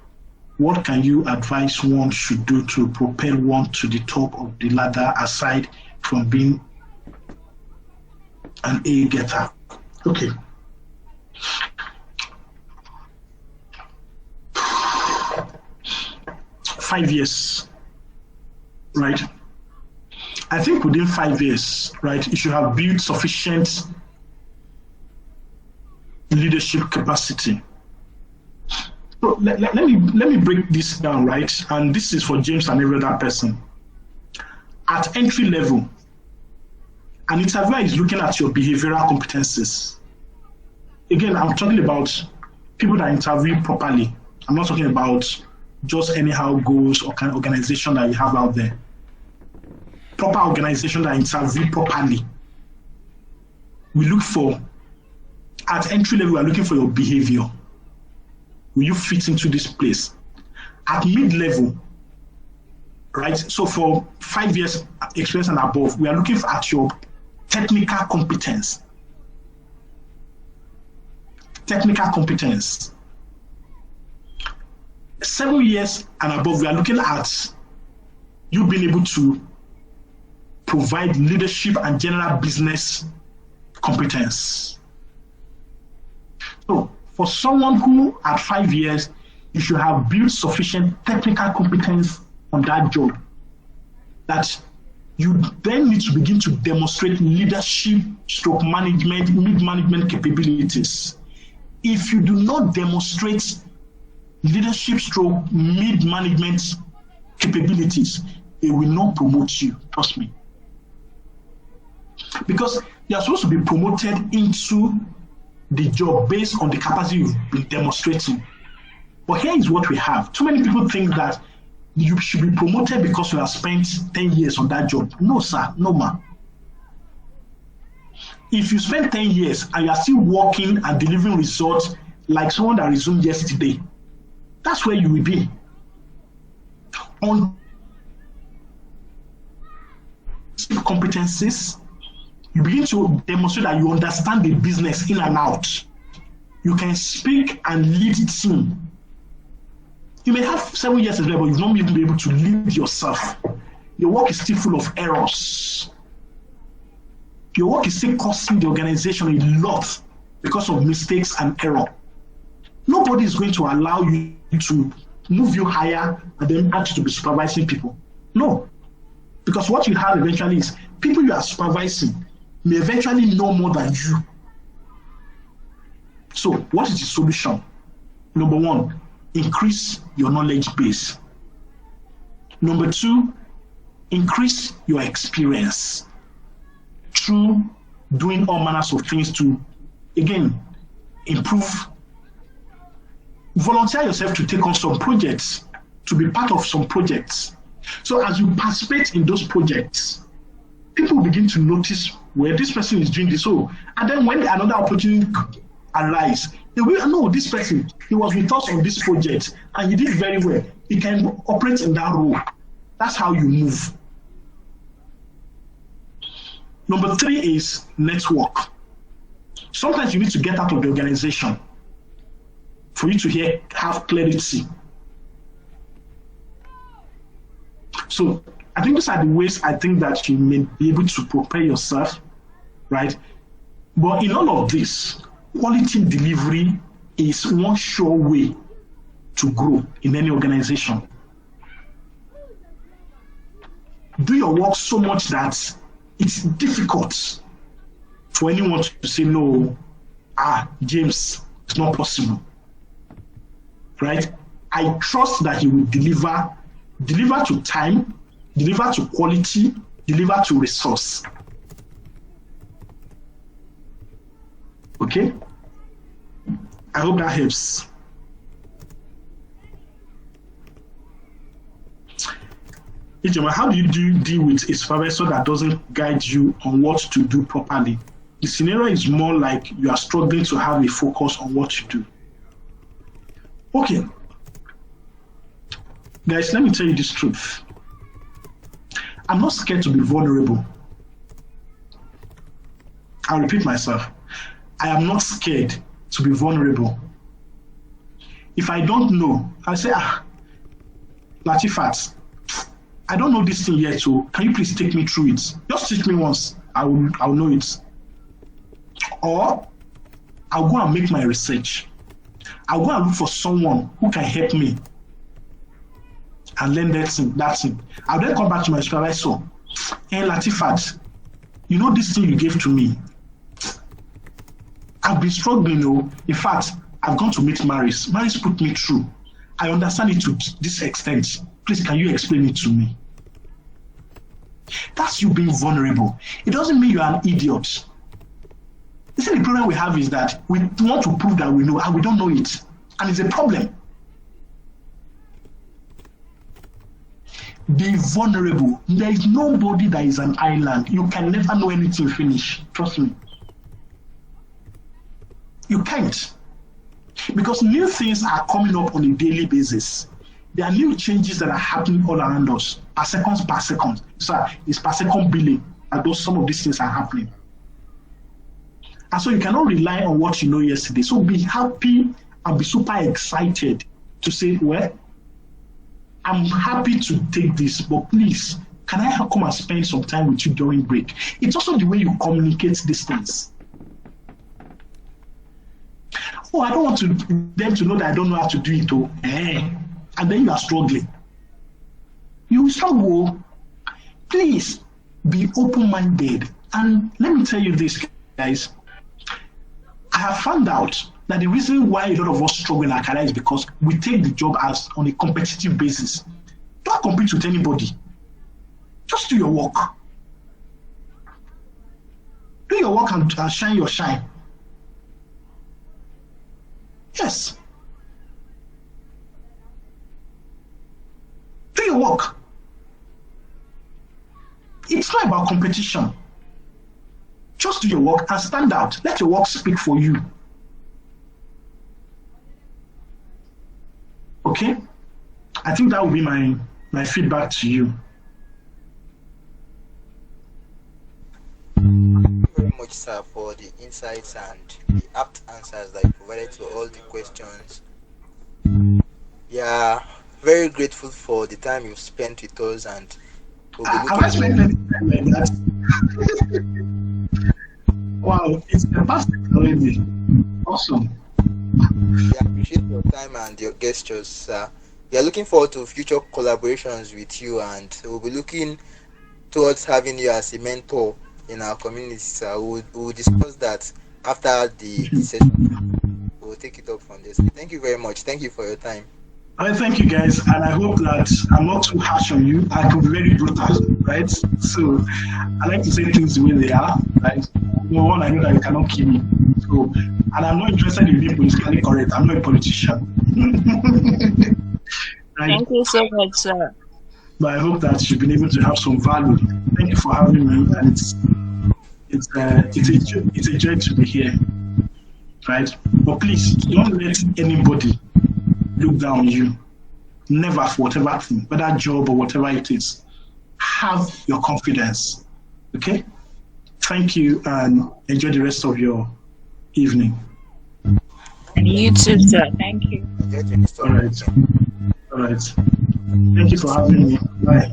what can you advise one should do to propel one to the top of the ladder aside from being an A-getter? Okay. Five years, right? I think within 5 years, right, you should have built sufficient leadership capacity. So let me break this down, right? And this is for James and every other person. at entry level, an interviewer is looking at your behavioral competencies. Again, I'm talking about people that interview properly. I'm not talking about just anyhow goals or kind of organization that you have out there. Proper organization that interview properly. We look for, at entry level, we are looking for your behavior. Will you fit into this place? At mid-level, right? So for 5 years experience and above, we are looking at your technical competence. Technical competence. 7 years and above, we are looking at you being able to provide leadership and general business competence. So for someone who at 5 years, you should have built sufficient technical competence on that job that you then need to begin to demonstrate leadership, stroke management, mid-management capabilities. If you do not demonstrate leadership, stroke mid-management capabilities, they will not promote you, trust me. Because you are supposed to be promoted into the job based on the capacity you've been demonstrating. But here is what we have. Too many people think that you should be promoted because you have spent 10 years on that job. No, sir, no, ma'am. If you spend 10 years and you are still working and delivering results like someone that resumed yesterday, that's where you will be. On competencies, you begin to demonstrate that you understand the business in and out. You can speak and lead team. You may have 7 years as well, but you've not even been able to lead yourself. Your work is still full of errors. Your work is still costing the organization a lot because of mistakes and error. Nobody is going to allow you to move you higher and then ask you to be supervising people. No. Because what you have eventually is people you are supervising may eventually know more than you. So what is the solution? Number one, increase your knowledge base. Number two, increase your experience through doing all manners of things to, again, improve. Volunteer yourself to take on some projects, to be part of some projects. So as you participate in those projects, people begin to notice where this person is doing this. So, and then when another opportunity arises, they will know this person, he was with us on this project and he did very well. He can operate in that role. That's how you move. Number three is network. Sometimes you need to get out of the organization for you to have clarity. So I think these are the ways I think that you may be able to prepare yourself, right? But in all of this, quality delivery is one sure way to grow in any organization. Do your work so much that it's difficult for anyone to say, no, James, it's not possible, right? I trust that he will deliver to time, deliver to quality, deliver to resource. Okay? I hope that helps. Ijoma, how do you deal with a supervisor that doesn't guide you on what to do properly? The scenario is more like you are struggling to have a focus on what you do. Okay. Guys, let me tell you this truth. I'm not scared to be vulnerable. I'll repeat myself. I am not scared to be vulnerable. If I don't know, I'll say, Latifat, I don't know this thing yet, so can you please take me through it? Just teach me once, I'll know it. Or I'll go and make my research. I'll go and look for someone who can help me and learn that thing. I'll then come back to my supervisor. Hey, Latifat, you know this thing you gave to me? I've been struggling, In fact, I've gone to meet Maris. Maris put me through. I understand it to this extent. Please, can you explain it to me? That's you being vulnerable. It doesn't mean you're an idiot. You see, the problem we have is that we want to prove that we know and we don't know it. And it's a problem. Be vulnerable. There is nobody that is an island. You can never know anything finish. Trust me. You can't. Because new things are coming up on a daily basis. There are new changes that are happening all around us. Per second. Sorry, it's per second billing. And some of these things are happening. And so you cannot rely on what you know yesterday. So be happy and be super excited to say, well, I'm happy to take this, but please, can I come and spend some time with you during break? It's also the way you communicate these things. Oh, I don't want them to know that I don't know how to do it. Oh, and then you are struggling. You will struggle. Please be open-minded. And let me tell you this, guys. I have found out that the reason why a lot of us struggle in our career is because we take the job as on a competitive basis. Don't compete with anybody. Just do your work. Do your work and shine your shine. Yes. Do your work. It's not about competition. Just do your work and stand out. Let your work speak for you. Okay? I think that will be my feedback to you. Thank you very much, sir, for the insights and the apt answers that you provided to all the questions. Yeah, very grateful for the time you've spent with us, and we'll be Have I spent any time like that? Wow, it's fantastic already. Awesome. We appreciate your time and your gestures, sir. We are looking forward to future collaborations with you, and we'll be looking towards having you as a mentor in our community, sir. We'll discuss that after the session. We'll take it up from this. Thank you very much. Thank you for your time. I thank you guys, and I hope that I'm not too harsh on you. I can be very brutal, right? So I like to say things the way they are, right? No one, I know that you cannot kill me. So, and I'm not interested in being politically correct. I'm not a politician. Right? Thank you so much, sir. But I hope that you've been able to have some value. Thank you for having me, and it's a joy to be here, right? But please don't let anybody look down on you. Never, for whatever thing, whether job or whatever it is. Have your confidence. Okay? Thank you, and enjoy the rest of your evening. And you too, sir. Thank you. All right. Thank you for having me. Bye.